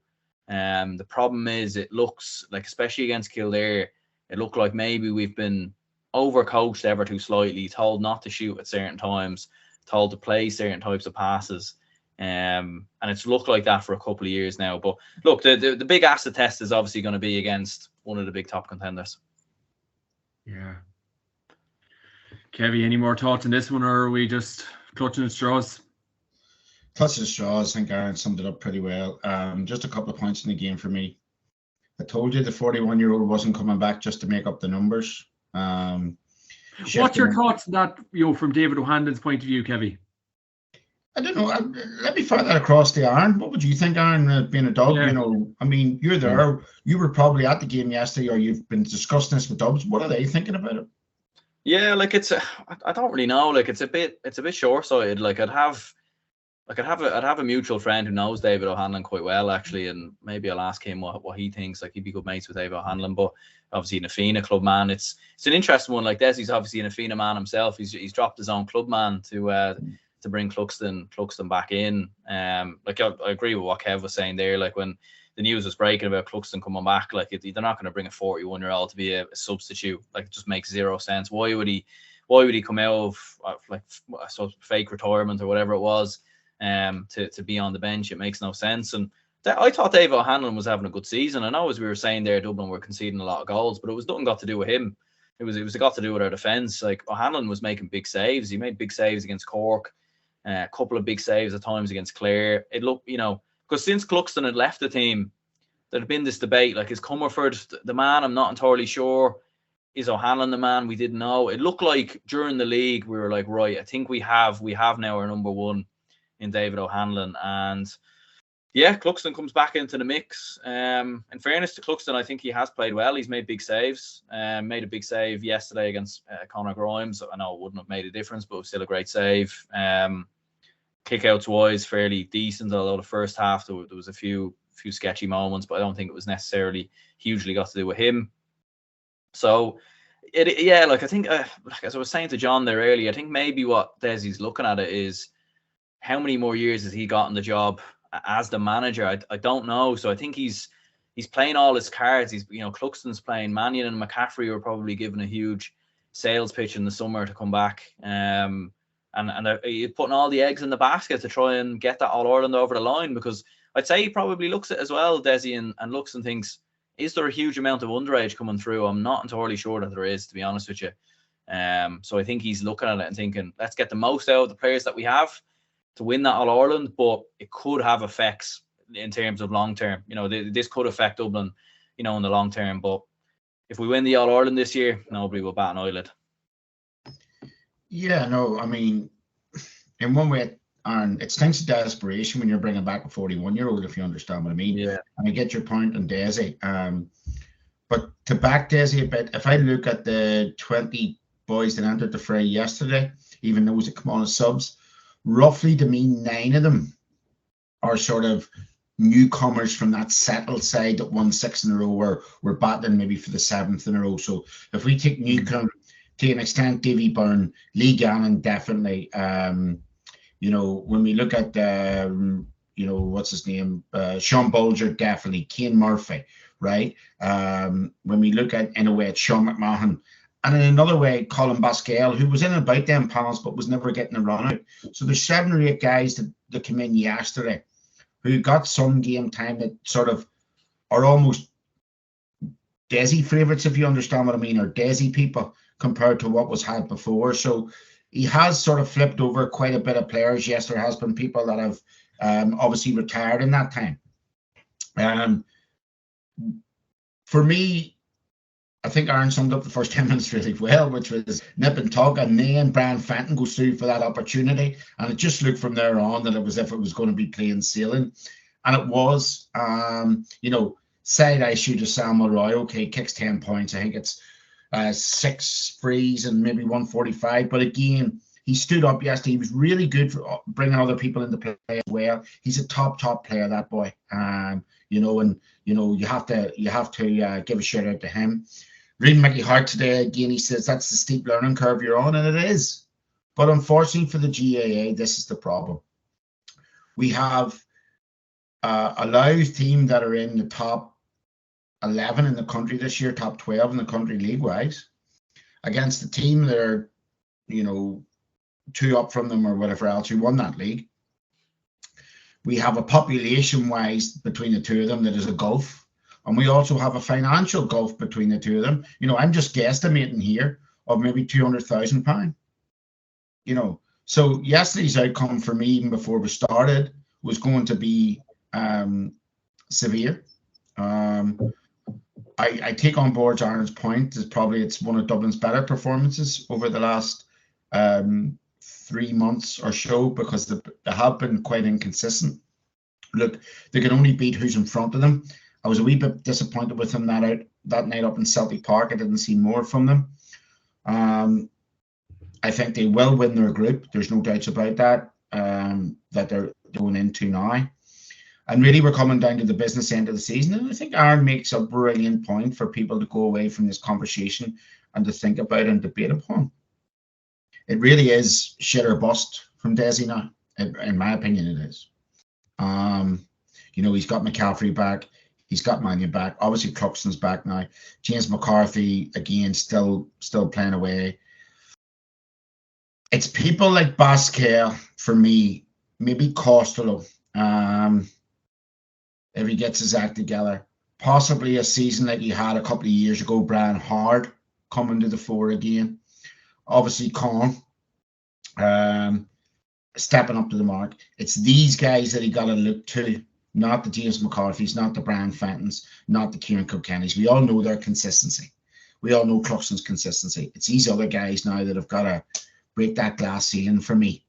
The problem is it looks like, especially against Kildare, it looked like maybe we've been overcoached ever too slightly, told not to shoot at certain times, told to play certain types of passes. And it's looked like that for a couple of years now. But look, the big acid test is obviously going to be against one of the big top contenders. Yeah. Kevy, any more thoughts on this one, or are we just clutching at straws? Clutching at straws. I think Aaron summed it up pretty well. Just a couple of points in the game for me. I told you the 41-year-old wasn't coming back just to make up the numbers. What's your thoughts on that, from David O'Hanlon's point of view, Kevy? I don't know. Let me fire that across to Aaron. What would you think, Aaron, being a dub? Yeah. I mean, you're there. You were probably at the game yesterday, or you've been discussing this with dubs. What are they thinking about it? Yeah, like I don't really know. Like it's a bit short-sighted. Like I'd have a mutual friend who knows David O'Hanlon quite well, actually, and maybe I'll ask him what he thinks. Like he'd be good mates with David O'Hanlon, but obviously an Afina club man. It's an interesting one. Like Desi's obviously an Afina man himself. He's dropped his own club man to bring Cluxton back in. Like I agree with what Kev was saying there. Like when the news was breaking about Cluxton coming back, like they're not going to bring a 41-year-old to be a substitute. Like it just makes zero sense. Why would he come out of like I suppose fake retirement or whatever it was, to be on the bench? It makes no sense. And I thought David O'Hanlon was having a good season. I know, as we were saying there, Dublin were conceding a lot of goals, but it was nothing got to do with him. It was got to do with our defence. Like O'Hanlon was making big saves. He made big saves against Cork, a couple of big saves at times against Clare. It looked, because since Cluxton had left the team, there had been this debate, like, is Comerford the man? I'm not entirely sure. Is O'Hanlon the man? We didn't know. It looked like during the league, we were like, right, I think we have now our number one in David O'Hanlon. And yeah, Cluxton comes back into the mix. In fairness to Cluxton, I think he has played well. He's made big saves. Made a big save yesterday against Conor Grimes. I know it wouldn't have made a difference, but it was still a great save. Kickouts wise, fairly decent, although the first half there was a few sketchy moments, but I don't think it was necessarily hugely got to do with him. So like I think, like as I was saying to John there earlier, I think maybe what Desi's looking at it is how many more years has he got in the job as the manager. I don't know. So I think he's playing all his cards. He's Cluxton's playing. Mannion and McCaffrey were probably given a huge sales pitch in the summer to come back. And you're putting all the eggs in the basket to try and get that All-Ireland over the line, because I'd say he probably looks at it as well, Desi, and looks and thinks, is there a huge amount of underage coming through? I'm not entirely sure that there is, to be honest with you. So I think he's looking at it and thinking, let's get the most out of the players that we have to win that All-Ireland, but it could have effects in terms of long-term. This could affect Dublin, in the long term. But if we win the All-Ireland this year, nobody will bat an eyelid. Yeah, no, I mean, in one way, Aaron, it stinks of desperation when you're bringing back a 41-year-old, if you understand what I mean. Yeah. And I get your point on Desi. But to back Desi a bit, if I look at the 20 boys that entered the fray yesterday, even those that come on as subs, roughly to me, 9 of them are sort of newcomers from that settled side that won 6 in a row, or we're battling maybe for the 7th in a row. So if we take Newcombe, to an extent, Davy Byrne, Lee Gannon, definitely. When we look at, what's his name? Sean Bulger, definitely. Cian Murphy, right? When we look at, in a way, at Sean McMahon. And in another way, Colin Basquel, who was in and about them panels, but was never getting a run out. So there's 7 or 8 guys that came in yesterday who got some game time that sort of are almost Desi favourites, if you understand what I mean, or Desi people, compared to what was had before. So he has sort of flipped over quite a bit of players. Yes, there has been people that have obviously retired in that time. For me, I think Aaron summed up the first 10 minutes really well, which was nip and tuck, and then Brian Fenton goes through for that opportunity. And it just looked from there on that it was as if it was going to be plain sailing. And it was, side issue to Samuel Roy. Okay, kicks 10 points. I think it's 6 frees and maybe 145. But again, he stood up yesterday. He was really good for bringing other people into play as well. He's a top player, that boy. You have to give a shout out to him. Reading Mickey Hart today, again, he says that's the steep learning curve you're on, and it is. But unfortunately for the GAA, this is the problem. We have a Louth team that are in the top 11 in the country this year, top 12 in the country league-wise, against a team that are, 2 up from them or whatever else, who won that league. We have a population-wise between the two of them that is a gulf. And we also have a financial gulf between the two of them. I'm just guesstimating here of maybe £200,000. So yesterday's outcome for me, even before we started, was going to be severe. I take on board Aaron's point. It's one of Dublin's better performances over the last 3 months or so, because they have been quite inconsistent. Look, they can only beat who's in front of them. I was a wee bit disappointed with them that night up in Celtic Park. I didn't see more from them. I think they will win their group. There's no doubts about that, that they're going into now. And really, we're coming down to the business end of the season. And I think Aaron makes a brilliant point for people to go away from this conversation and to think about and debate upon. It really is shit or bust from Desi now. In my opinion, it is. He's got McCaffrey back. He's got Mannion back. Obviously, Cluxton's back now. James McCarthy, again, still playing away. It's people like Basquel, for me, maybe Costello, if he gets his act together. Possibly a season like he had a couple of years ago, Brian Hard coming to the fore again. Obviously, Con stepping up to the mark. It's these guys that he got to look to. Not the James McCarthy's, not the Brian Fentons, not the Kieran Kilkenny's. We all know their consistency. We all know Cluxton's consistency. It's these other guys now that have got to break that glass ceiling for me.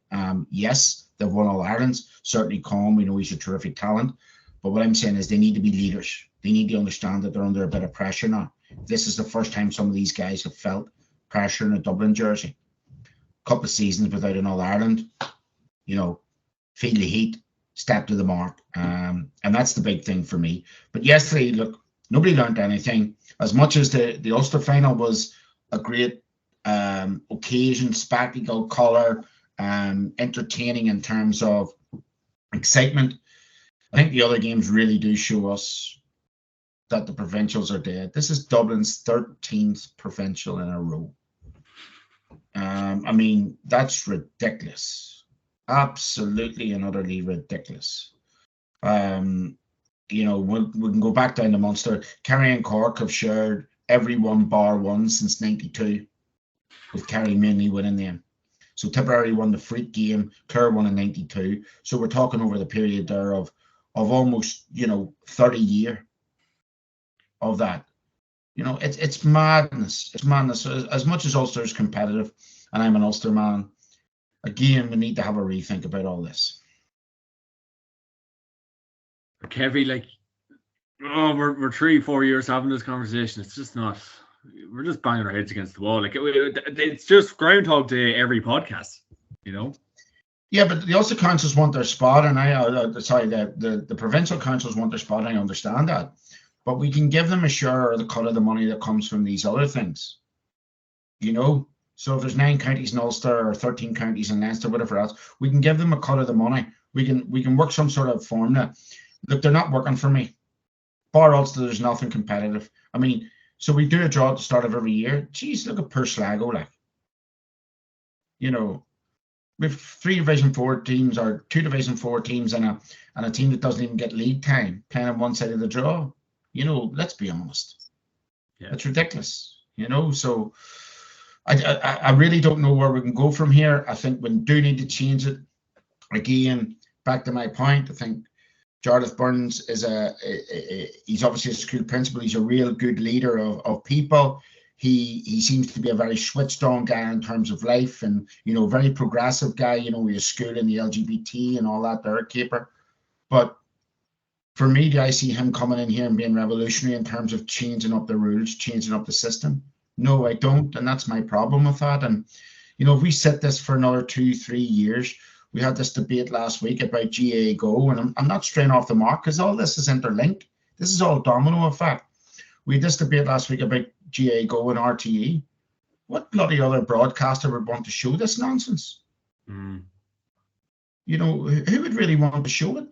Yes, they've won All Irelands. Certainly Con, we know he's a terrific talent. But what I'm saying is they need to be leaders. They need to understand that they're under a bit of pressure now. This is the first time some of these guys have felt pressure in a Dublin jersey. A couple of seasons without an All Ireland, feel the heat, step to the mark. And that's the big thing for me. But yesterday, look, nobody learned anything. As much as the Ulster final was a great occasion, spectacle, colour, entertaining in terms of excitement, I think the other games really do show us that the provincials are dead. This is Dublin's 13th provincial in a row. That's ridiculous. Absolutely and utterly ridiculous. We can go back down to Munster. Kerry and Cork have shared every one bar one since 92, with Kerry mainly winning them. So Tipperary won the freak game, Clare won in 92. So we're talking over the period there of almost 30 years of that. It's madness. It's madness. As much as Ulster is competitive, and I'm an Ulster man, again, we need to have a rethink about all this. Kevy, we're 3-4 years having this conversation. It's just not. We're just banging our heads against the wall. It's just Groundhog Day every podcast. Yeah, but the Ulster councils want their spot, and the provincial councils want their spot. I understand that, but we can give them a share of the cut of the money that comes from these other things. So if there's 9 counties in Ulster or 13 counties in Leinster, whatever else, we can give them a cut of the money. We can work some sort of formula. Look, they're not working for me. Bar Ulster, there's nothing competitive. So we do a draw at the start of every year. Jeez, look at poor Sligo, We've 3 Division 4 teams or 2 Division 4 teams and a team that doesn't even get league time playing on one side of the draw. Let's be honest. Yeah. It's ridiculous. So I really don't know where we can go from here. I think we do need to change it. Again, back to my point, I think Jarlath Burns is he's obviously a school principal. He's a real good leader of people. He seems to be a very switched on guy in terms of life, and very progressive guy. We have school in the LGBT and all that there, Caper. But for me, do I see him coming in here and being revolutionary in terms of changing up the rules, changing up the system? No, I don't, and that's my problem with that. And if we sit this for another 2-3 years, we had this debate last week about GAA Go, and I'm not straying off the mark because all this is interlinked. This is all domino effect. We had this debate last week about GA Go and RTE. What bloody other broadcaster would want to show this nonsense? You know, who would really want to show it?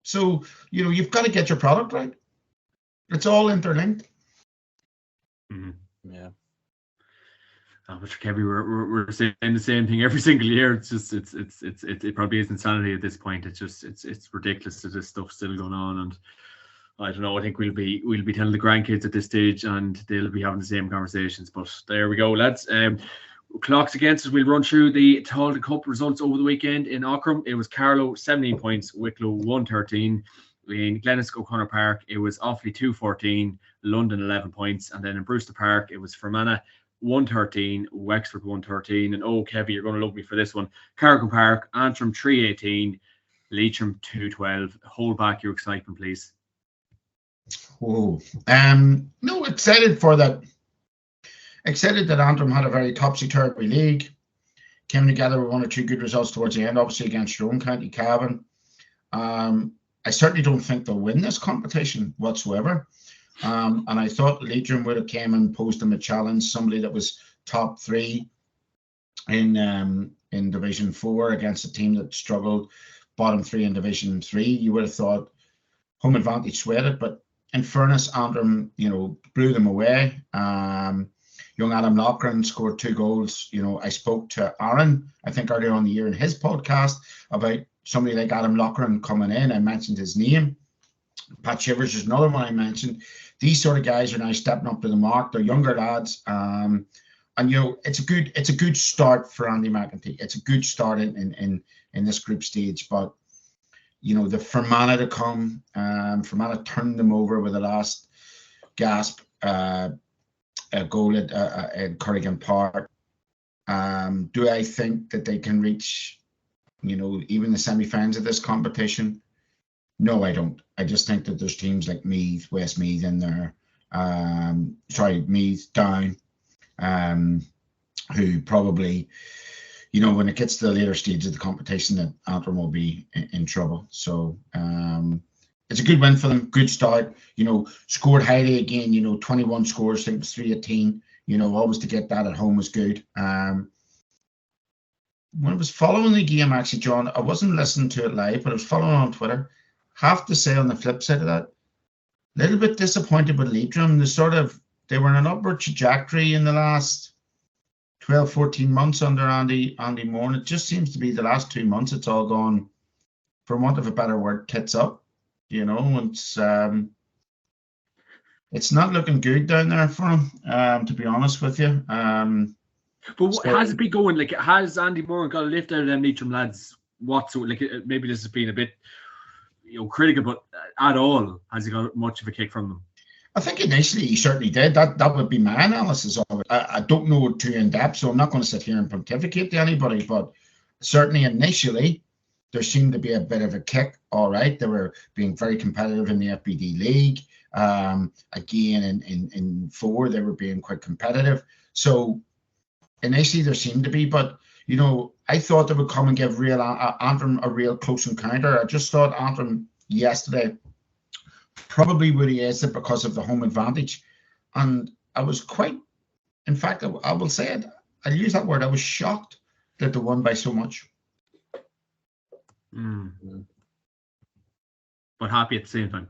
So, you know, you've got to get your product right. It's all interlinked. Yeah. Mr. Kevy, we're saying the same thing every single year. It's just it probably is insanity at this point. It's ridiculous that this stuff's still going on, and I don't know. I think we'll be telling the grandkids at this stage, and they'll be having the same conversations. But there we go, lads. Clocks against us. We'll run through the Tailteann Cup results over the weekend in Auckland. It was Carlow 17 points, Wicklow 113. In Glenelg O'Connor Park, it was Offaly 214, London 11 points, and then in Brewster Park, it was Fermanagh 113, Wexford 113, and Kevy, you're going to love me for this one. Carrigan Park, Antrim 318, Leitrim 212. Hold back your excitement, please. Oh, no, excited for that. Excited that Antrim had a very topsy-turvy league. Came together with 1 or 2 good results towards the end, obviously against your own County Cavan. I certainly don't think they'll win this competition whatsoever. And I thought Leitrim would have came and posed them a challenge, somebody that was top 3 in Division 4 against a team that struggled bottom 3 in Division 3. You would have thought home advantage sweated, but in fairness, Antrim, you know, blew them away. Young Adam Loughran scored 2 goals. You know, I spoke to Aaron, I think earlier on the year in his podcast about somebody like Adam Loughran coming in. I mentioned his name. Pat Shivers is another one I mentioned. These sort of guys are now stepping up to the mark. They're younger lads. And you know, it's a good start for Andy McEntee. It's a good start in this group stage. But you know, the Fermanagh to come, Fermanagh turned them over with the last gasp goal at Corrigan Park. Do I think that they can reach, you know, even the semi-finals of this competition? No, I don't. I just think that there's teams like Meath, Westmeath in there. Meath down, who probably, you know, when it gets to the later stage of the competition, that Antrim will be in trouble. So it's a good win for them. Good start. You know, scored highly again. You know, 21 scores. I think it was 318. You know, always to get that at home was good. When I was following the game, actually, John, I wasn't listening to it live, but I was following on Twitter. Have to say on the flip side of that, a little bit disappointed with Leitrim. They were in an upward trajectory in the last 12, 14 months under Andy Moore. And it just seems to be the last 2 months, it's all gone, for want of a better word, tits up. You know, it's not looking good down there for him, to be honest with you. But has it been going? Like, has Andy Moore got a lift out of them Leitrim lads? Maybe this has been a bit, you know, critical, but at all, has he got much of a kick from them? I think initially he certainly did. That would be my analysis of it. I don't know too in depth, so I'm not going to sit here and pontificate to anybody, but certainly initially there seemed to be a bit of a kick. All right, they were being very competitive in the FBD league. Again, in 4, they were being quite competitive. So initially there seemed to be, but you know, I thought they would come and give Antrim a real close encounter. I just thought Antrim yesterday probably would have aced it because of the home advantage, and I was quite, in fact, I will say it, I'll use that word, I was shocked that they won by so much. But happy at the same time.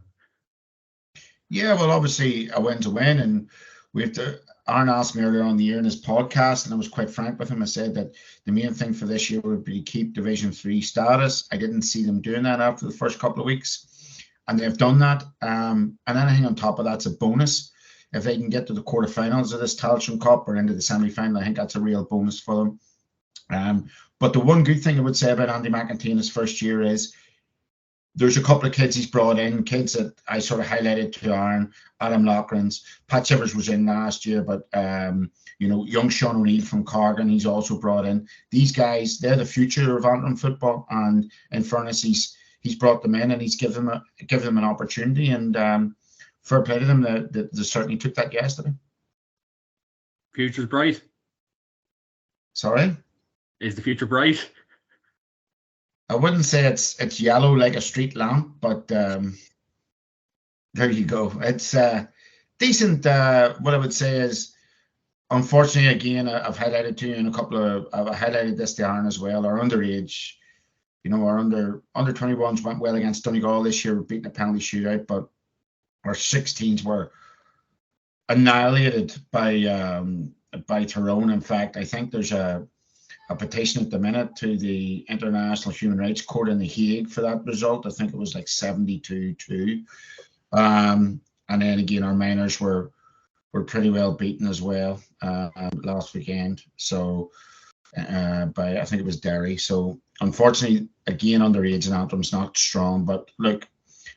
Yeah, well, obviously a win's a win, and we have to. Aaron asked me earlier on the year in his podcast, and I was quite frank with him. I said that the main thing for this year would be to keep Division 3 status. I didn't see them doing that after the first couple of weeks, and they've done that. And anything on top of that's a bonus. If they can get to the quarterfinals of this Tailteann Cup or into the semi-final, I think that's a real bonus for them. But the one good thing I would say about Andy McEntee in his first year is there's a couple of kids he's brought in, kids that I sort of highlighted to Aaron, Adam Loughran's. Pat Shivers was in last year, but, you know, young Sean O'Neill from Corrigan, he's also brought in. These guys, they're the future of Antrim football, and in fairness, he's brought them in and he's given them an opportunity, and fair play to them, they certainly took that yesterday. Future's bright. Sorry? Is the future bright? I wouldn't say it's yellow like a street lamp, but there you go. It's decent. What I would say is, unfortunately, again, I've highlighted to you in a couple of. I've highlighted this to Aaron as well. Our underage, our under 21s went well against Donegal this year, beating a penalty shootout, but our 16s were annihilated by Tyrone. In fact, I think there's a petition at the minute to the International Human Rights Court in The Hague for that result. I think it was like 72-2. And then again, our minors were pretty well beaten as well last weekend. So by, I think it was Derry. So unfortunately, again, underage and Antrim's not strong. But look,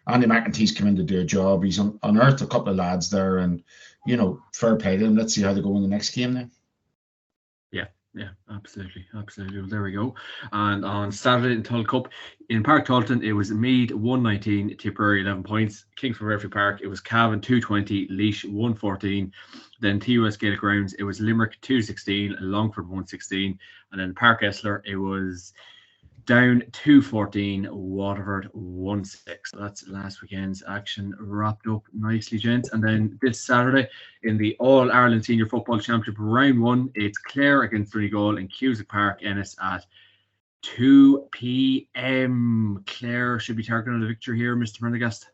Andy McEntee's come in to do a job. He's unearthed a couple of lads there, and fair play to him. Let's see how they go in the next game then. Yeah, absolutely. Well, there we go. And on Saturday in Tull Cup in Park Tulton, it was Meath 119, Tipperary 11 points. Kingsford Referee Park, it was Cavan 220, Laois 114. Then TUS Gaelic Grounds, it was Limerick 216, Longford 116, and then Park Esler, it was Down 214, Waterford 1-6. So that's last weekend's action wrapped up nicely, gents. And then this Saturday in the All Ireland Senior Football Championship Round 1, it's Clare against Donegal in Cusack Park, Ennis at 2 p.m. Clare should be targeting a victory here, Mr. Prendergast.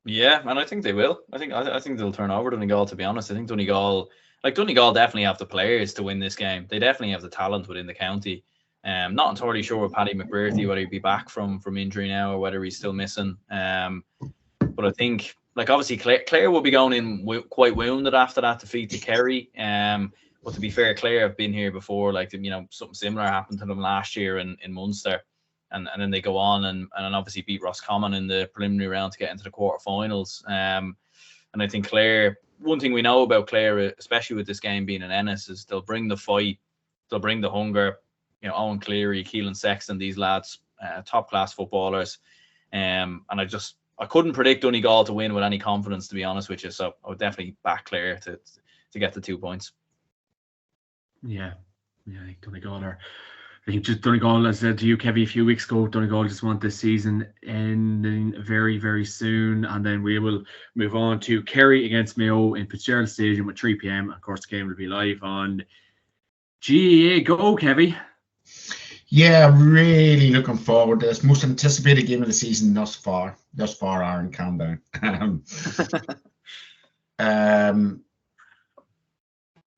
Yeah, and I think they will. I think they'll turn over Donegal, to be honest. I think Donegal definitely have the players to win this game. They definitely have the talent within the county. Not entirely sure with Paddy McBrearty, whether he'd be back from injury now or whether he's still missing. But I think, obviously, Clare will be going in quite wounded after that defeat to Kerry. But to be fair, Clare have been here before. Something similar happened to them last year in Munster. And then they go on and obviously beat Roscommon in the preliminary round to get into the quarterfinals. And I think Clare, one thing we know about Clare, especially with this game being in Ennis, is they'll bring the fight, they'll bring the hunger. Owen Cleary, Keelan Sexton, these lads, top class footballers. And I couldn't predict Donegal to win with any confidence, to be honest with you. So I would definitely back Clare to get the 2 points. Yeah, I think Donegal Donegal, as I said to you, Kevy, a few weeks ago, Donegal just want this season ending very, very soon. And then we will move on to Kerry against Mayo in Fitzgerald Stadium at 3 p.m. Of course, the game will be live on GEA Go, Kevy. Yeah, really looking forward to this. Most anticipated game of the season thus far, Aaron, calm down.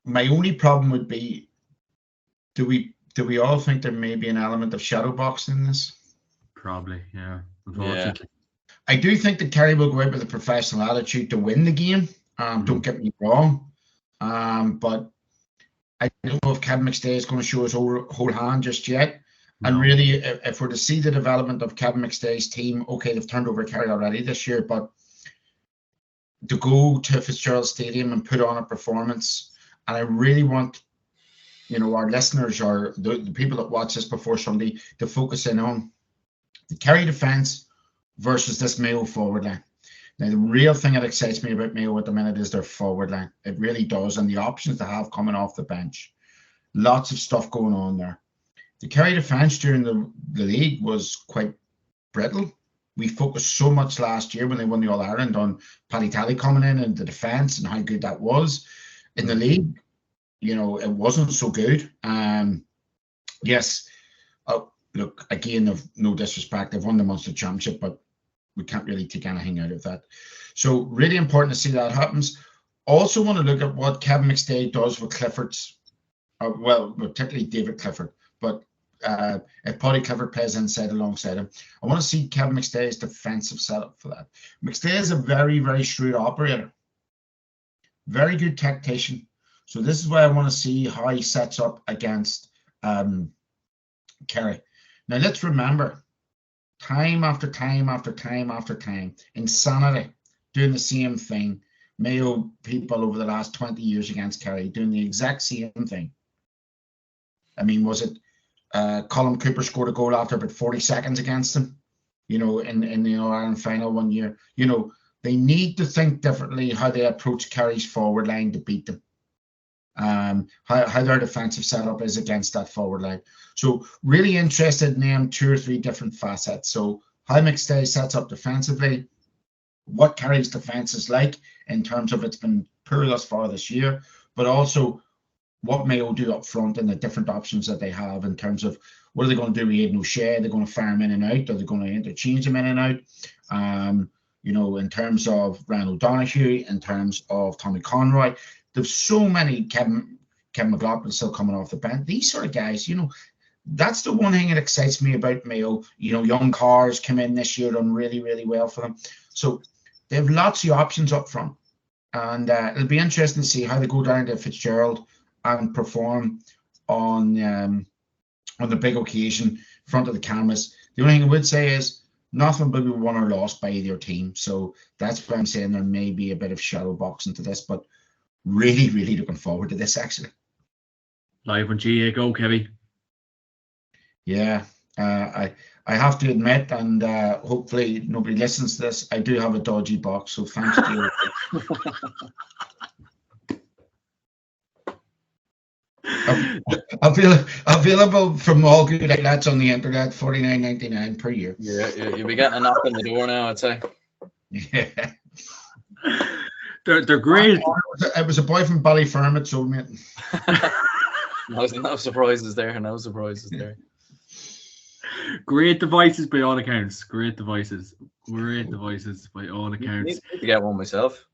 My only problem would be, do we all think there may be an element of shadow boxing in this? Probably, yeah. Unfortunately. Yeah. I do think that Kerry will go out with a professional attitude to win the game. Don't get me wrong. But I don't know if Kevin McStay is going to show his whole hand just yet. No. And really, if we're to see the development of Kevin McStay's team, okay, they've turned over Kerry already this year, but to go to Fitzgerald Stadium and put on a performance, and I really want, our listeners or the people that watch this before Sunday to focus in on the Kerry defence versus this Mayo forward line. Now, the real thing that excites me about Mayo at the minute is their forward line. It really does, and the options they have coming off the bench. Lots of stuff going on there. The Kerry defence during the league was quite brittle. We focused so much last year when they won the All-Ireland on Paddy Tally coming in and the defence and how good that was. In the league, it wasn't so good. Yes, look, again, of no disrespect, they've won the Munster Championship, but we can't really take anything out of that. So really important to see that happens. Also want to look at what Kevin McStay does with Clifford's, particularly David Clifford, but if Paddy Clifford plays inside alongside him, I want to see Kevin McStay's defensive setup for that. McStay is a very, very shrewd operator, very good tactician. So this is why I want to see how he sets up against Kerry. Now let's remember, time after time after time after time, insanity, doing the same thing. Mayo people over the last 20 years against Kerry doing the exact same thing. I mean, was it Colin Cooper scored a goal after about 40 seconds against them, in the All-Ireland final one year. They need to think differently how they approach Kerry's forward line to beat them. How their defensive setup is against that forward line. So really interested in them 2 or 3 different facets. So how McStay sets up defensively, what Kerry's defence is like in terms of it's been poor thus far this year, but also what Mayo do up front and the different options that they have in terms of what are they going to do with Aidan O'Shea? They're going to fire him in and out. Are they going to interchange him in and out? In terms of Ryan O'Donoghue, in terms of Tommy Conroy, there's so many. Kevin McLaughlin still coming off the bench. These sort of guys, that's the one thing that excites me about Mayo. Young cars come in this year, done really, really well for them. So they have lots of options up front. And it'll be interesting to see how they go down to Fitzgerald and perform on the big occasion in front of the cameras. The only thing I would say is nothing will be won or lost by either team. So that's why I'm saying there may be a bit of shadow boxing to this, but really, really looking forward to this actually. Live on GA Go, Kevin. Yeah, I have to admit, and hopefully nobody listens to this, I do have a dodgy box, so thanks to you. Available from all good outlets on the internet, $49.99 per year. Yeah, you'll be getting a knock on the door now, I'd say. Yeah. They're great. It was a boy from Ballyfermot sold me it. No surprises there. No surprises there. Great devices by all accounts. Great devices by all accounts. I need to get one myself.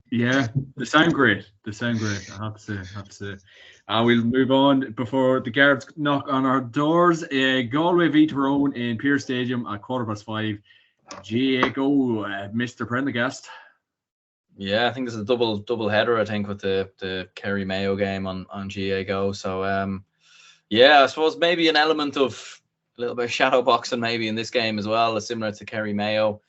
Yeah, they sound great. I have to say. We'll move on before the guards knock on our doors. Galway v Tyrone in Pearse Stadium at 5:15. GA Go, Mr. Prendergast. Yeah, I think there's a double header, I think, with the Kerry Mayo game on GA Go. So I suppose maybe an element of a little bit of shadow boxing maybe in this game as well, similar to Kerry Mayo.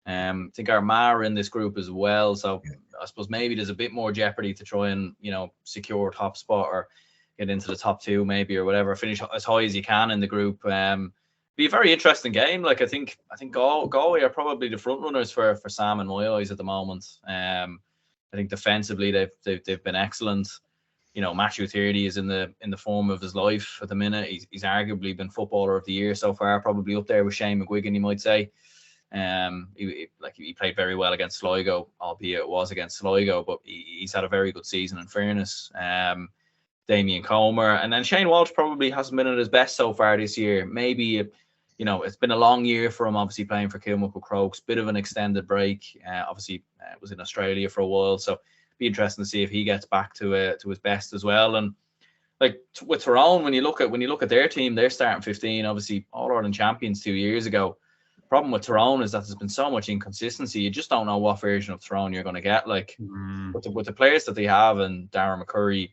I think Armagh are in this group as well, so I suppose maybe there's a bit more jeopardy to try and secure top spot or get into the top two maybe or whatever, finish as high as you can in the group. Be a very interesting game. Like I think Galway are probably the front runners for Sam in my eyes at the moment. I think defensively they've been excellent. Matthew Tierney is in the form of his life at the minute. He's arguably been footballer of the year so far, probably up there with Shane McGuigan, you might say. He played very well against Sligo, albeit it was against Sligo, but he's had a very good season in fairness. Damien Comer, and then Shane Walsh probably hasn't been at his best so far this year. Maybe it's been a long year for him, obviously playing for Kilmuckle Crokes, bit of an extended break. Obviously was in Australia for a while, so be interesting to see if he gets back to his best as well. And like with Tyrone, when you look at their team, they're starting 15, obviously All-Ireland champions 2 years ago. Problem with Tyrone is that there's been so much inconsistency. You just don't know what version of Tyrone you're going to get. Like with the players that they have, and Darren McCurry,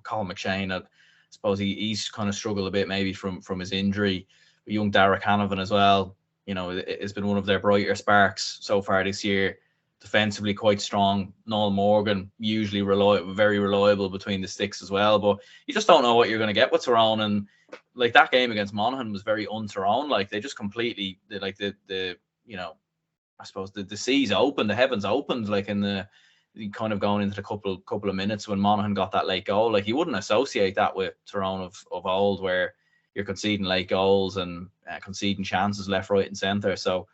Colin McShane, I suppose he's kind of struggled a bit maybe from his injury. But young Derek Hanovan as well, it's been one of their brighter sparks so far this year. Defensively quite strong. Noel Morgan, usually very reliable between the sticks as well. But you just don't know what you're going to get with Tyrone. And like that game against Monaghan was very un-Tyrone. Like they just completely, I suppose the seas opened, the heavens opened, like in the kind of going into the couple of minutes when Monaghan got that late goal. Like you wouldn't associate that with Tyrone of old, where you're conceding late goals and conceding chances left, right, and centre. So,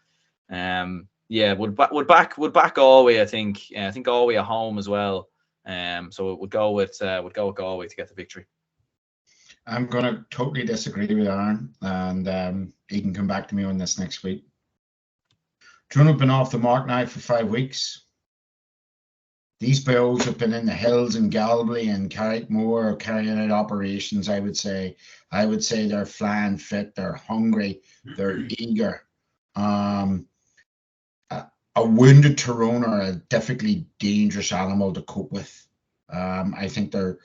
would back Galway. I think Galway at home as well. So it would go with Galway to get the victory. I'm going to totally disagree with Aaron, and he can come back to me on this next week. Tyrone have been off the mark now for 5 weeks. These Bills have been in the hills in Galway and Carrickmore carrying out operations. I would say they're flying fit. They're hungry. They're eager. A wounded Tyrone are a difficultly dangerous animal to cope with. I think their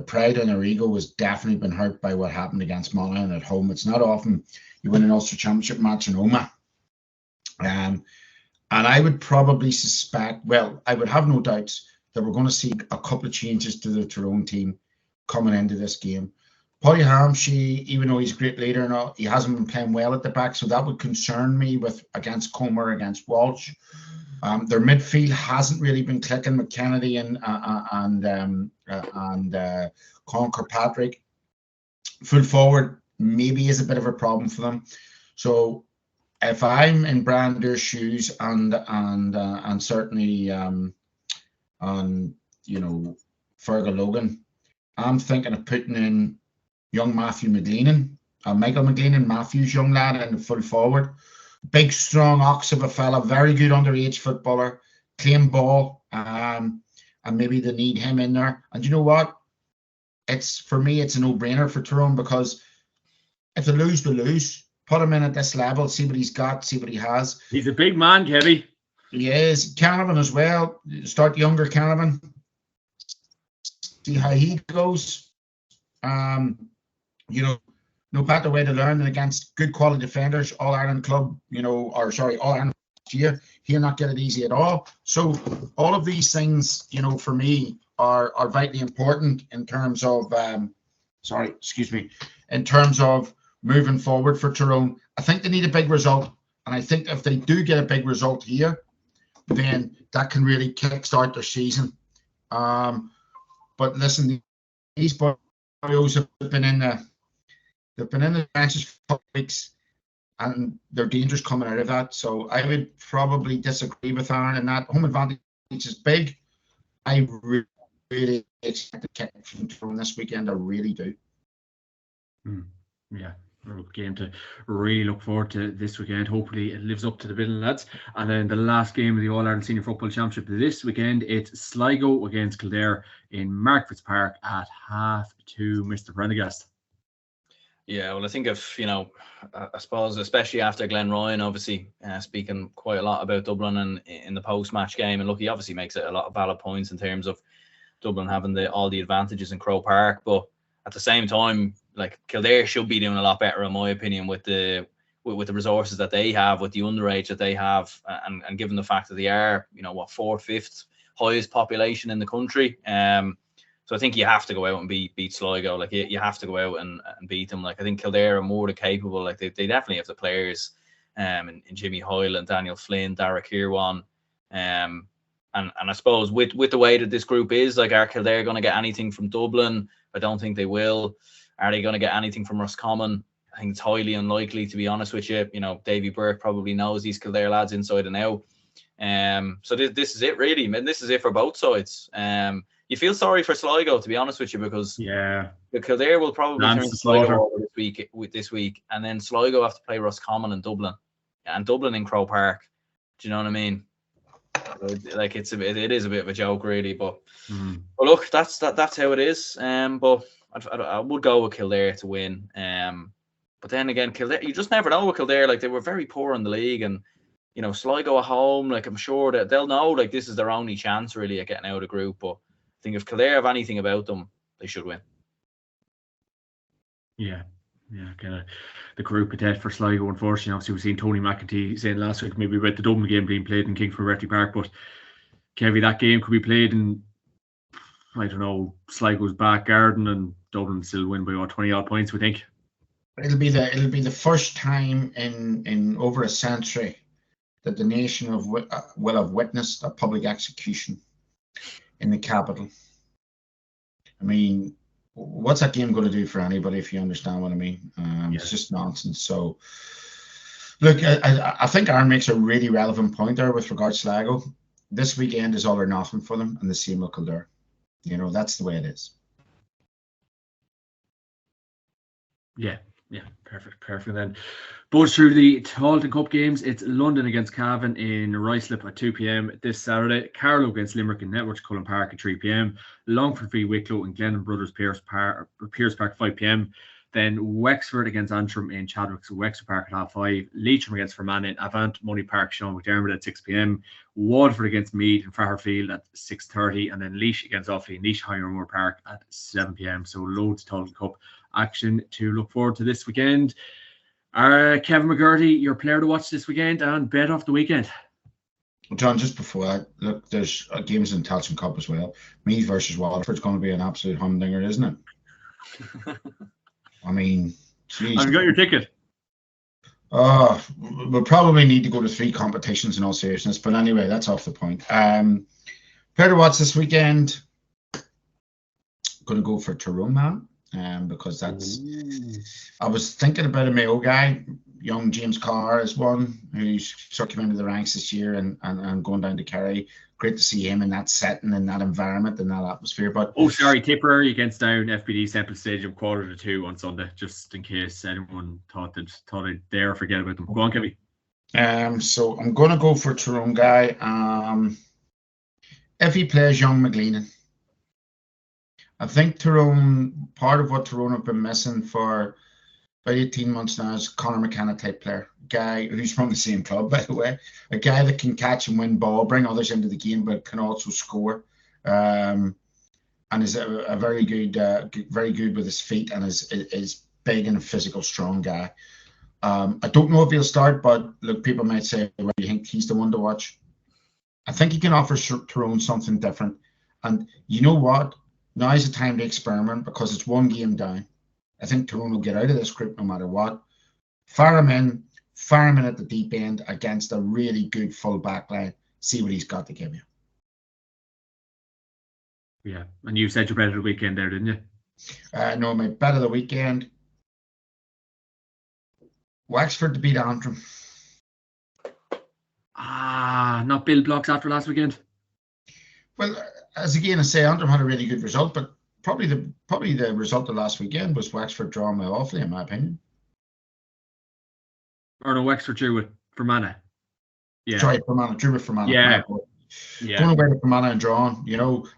pride and their ego has definitely been hurt by what happened against Monaghan at home. It's not often you win an Ulster Championship match in Omagh. And I would probably suspect, I would have no doubts that we're going to see a couple of changes to the Tyrone team coming into this game. Paddy Hamshie, even though he's a great leader, he hasn't been playing well at the back, so that would concern me against Comer, against Walsh. Their midfield hasn't really been clicking with Kennedy and Conor Kirkpatrick. Full forward maybe is a bit of a problem for them. So if I'm in Brander's shoes and certainly on Fergal Logan, I'm thinking of putting in young Matthew McGleenan, Michael McGleenan, Matthew's young lad in the full forward. Big, strong ox of a fella, very good underage footballer, clean ball, and maybe they need him in there. And you know what? For me, it's a no-brainer for Tyrone, because if they lose, they lose. Put him in at this level, see what he's got, see what he has. He's a big man, Kevy. He is. Canavan as well. Start younger Canavan. See how he goes. No better way to learn than against good quality defenders. All Ireland club, All Ireland last year. He'll not get it easy at all. So all of these things, for me, are vitally important in terms of in terms of moving forward for Tyrone. I think they need a big result, and I think if they do get a big result here, then that can really kickstart their season. But listen, these boys have been in the benches for a couple of weeks, and they're dangerous coming out of that. So I would probably disagree with Aaron in that. Home advantage is big. I really expect a kick from Tyrone this weekend. I really do. Yeah, a game to really look forward to this weekend. Hopefully it lives up to the billing, lads. And then the last game of the All-Ireland Senior Football Championship this weekend, it's Sligo against Kildare in Markfitts Park at 2:30. Mr. Prendergast. Yeah, well, I think I suppose, especially after Glenn Ryan, obviously speaking quite a lot about Dublin and in the post-match game, and look, he obviously makes it a lot of valid points in terms of Dublin having all the advantages in Croke Park, but at the same time, like, Kildare should be doing a lot better, in my opinion, with the resources that they have, with the underage that they have, and given the fact that they are, 4th, 5th highest population in the country. So I think you have to go out and beat Sligo. Like, you have to go out and beat them. Like, I think Kildare are more than capable. Like, they definitely have the players, in Jimmy Hoyle and Daniel Flynn, Derek Kirwan. And I suppose with the way that this group is, like, are Kildare going to get anything from Dublin? I don't think they will. Are they going to get anything from Roscommon? I think it's highly unlikely, to be honest with you. Davy Burke probably knows these Kildare lads inside and out. So this is it, really. I mean, this is it for both sides. You feel sorry for Sligo, to be honest with you, because Kildare will probably turn Sligo over this week, and then Sligo have to play Roscommon and Dublin in Croke Park. Do you know what I mean? Like, it is a bit of a joke, really. But look, that's how it is. But I would go with Kildare to win. But then again, Kildare, you just never know with Kildare. Like, they were very poor in the league, and Sligo at home. Like, I'm sure that they'll know, like, this is their only chance really at getting out of the group. But I think if Kildare have anything about them, they should win. Yeah, kind of the group of death for Sligo, unfortunately. Obviously, we've seen Tony McEntee saying last week maybe about the Dublin game being played in Kingsford Park, but Kevy, that game could be played in, I don't know, Sligo's back garden, and Dublin still win by 20 odd points, we think. It'll be the first time in over a century that the nation will have witnessed a public execution in the capital. I mean, what's that game going to do for anybody, if you understand what I mean? It's just nonsense. So, look, I think Aaron makes a really relevant point there with regards to Sligo. This weekend is all or nothing for them, and the same with Kildare. That's the way it is. Yeah, perfect. Then both through the Taunton Cup games, it's London against Cavan in Ruislip at 2 p.m. this Saturday. Carlow against Limerick in Networks Cullen Park at 3 p.m. Longford v Wicklow and Glennon Brothers Pierce Park 5 p.m. Then Wexford against Antrim in Chadwick's Wexford Park at 5:30. Leitrim against Fermanagh in Avant Money Park, Sean McDermott at 6 p.m. Waterford against Meath in Fairfield at 6:30. And then Laois against Offaly in Laois Highmore Park at 7 p.m. So loads of Taunton Cup action to look forward to this weekend. Kevin McGurty, your player to watch this weekend and bet off the weekend. John, just before that, look, there's games in Taunton Cup as well. Meath versus Waterford's going to be an absolute humdinger, isn't it? I mean, geez. Have you got your ticket? We'll probably need to go to 3 competitions in all seriousness, but anyway, that's off the point. Player to watch this weekend, going to go for Tyrone, man. Because I was thinking about a Mayo guy. young James Carr is one who's sort of come into the ranks this year and going down to Kerry. Great to see him in that setting, in that environment, in that atmosphere. But Tipperary against Down, FBD Semple Stadium, 1:45 on Sunday, just in case anyone thought I'd dare forget about them. Go on, Kevin. So I'm going to go for Tyrone guy. If he plays young McLean, I think Tyrone, part of what Tyrone have been missing for about 18 months now is Conor McKenna type player. A guy who's from the same club, by the way. A guy that can catch and win ball, bring others into the game, but can also score. And is a very good with his feet, and is big and a physical, strong guy. I don't know if he'll start, but look, people might say, well, you think he's the one to watch? I think he can offer Tyrone something different. And you know what? Now is the time to experiment, because it's one game down. I think Tyrone will get out of this group no matter what. Fire him in at the deep end against a really good full back line. See what he's got to give you. Yeah, and you said your bet of the weekend there, didn't you? No, my bet of the weekend, Wexford to beat Antrim. Not Bill Blocks after last weekend. Well, as again I say, Antrim had a really good result, but probably the result of last weekend was Wexford drawing my awfully, in my opinion. Or no, Wexford drew with Fermanagh. Yeah. Sorry, Fermanagh, drew with Fermanagh. Yeah. Going away to Fermanagh and drawn,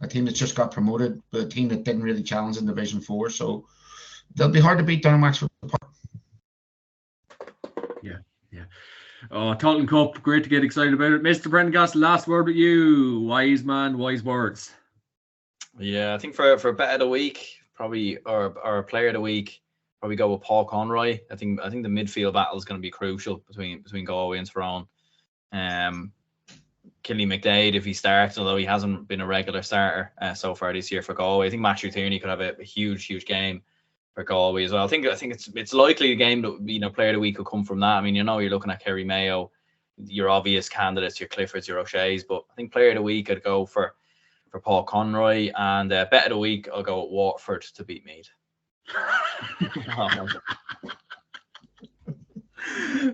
a team that's just got promoted, but a team that didn't really challenge in Division 4, so they'll be hard to beat down Wexford. Yeah. Tottenham Cup, great to get excited about it. Mr. Brendan Goss, last word with you. Wise man, wise words. Yeah, I think for bet of the week, probably or player of the week, probably go with Paul Conroy. I think the midfield battle is going to be crucial between Galway and Tyrone. Killy McDade, if he starts, although he hasn't been a regular starter so far this year for Galway, I think Matthew Tierney could have a huge game for Galway as well. I think it's likely a game that player of the week will come from that. I mean, you're looking at Kerry Mayo, your obvious candidates, your Cliffords, your O'Shea's, but I think player of the week I'd go for Paul Conroy, and bet of the week I'll go with Waterford to beat Meath.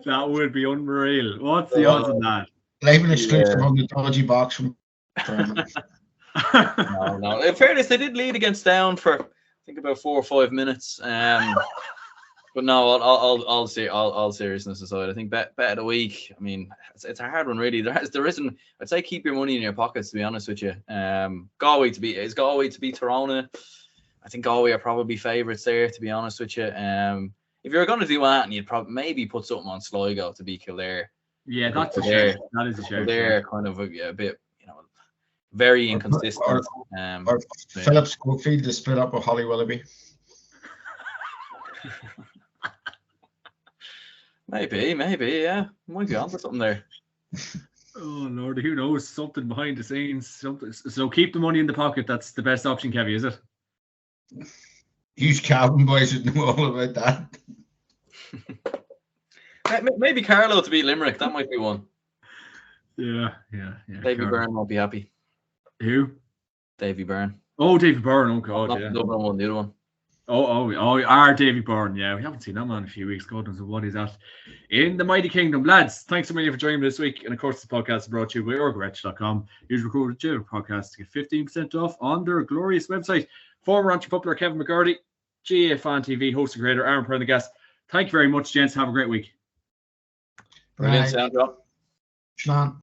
That would be unreal. What's the odds on that? Live and exclusive on the dodgy box from. No. In fairness, they did lead against Down for I think about 4 or 5 minutes. But no, all seriousness aside, I think bet of the week. I mean, it's a hard one really. There isn't. I'd say keep your money in your pockets, to be honest with you. Galway to beat Tyrone. I think Galway are probably favourites there, to be honest with you. If you're going to do that, and you'd probably maybe put something on Sligo to beat Kildare. Yeah, that's a shout. That is a shout. They're kind of a bit, very inconsistent. Or Philip Schofield to split up with Holly Willoughby. Maybe, yeah. Might be onto something there. Oh Lord, who knows? Something behind the scenes. Something. So keep the money in the pocket. That's the best option, Kevy, is it? Huge Calvin boys should know all about that. Maybe Carlo to beat Limerick. That might be one. Yeah. Davy Byrne won't be happy. Who? Davy Byrne. Oh, Davy Byrne. Oh God, not the Dublin one, the other one. Our Davy Byrne. Yeah, we haven't seen that man in a few weeks. God knows what he's at in the mighty kingdom. Lads, thanks so much for joining me this week. And of course, the podcast is brought to you by orgretch.com. Use recorded Joe podcast to get 15% off on their glorious website. Former entrepreneur Kevin McGarty, GA Fan TV host and creator Aaron Prendergast. Thank you very much, gents. Have a great week. Brilliant, Sandra. Sean.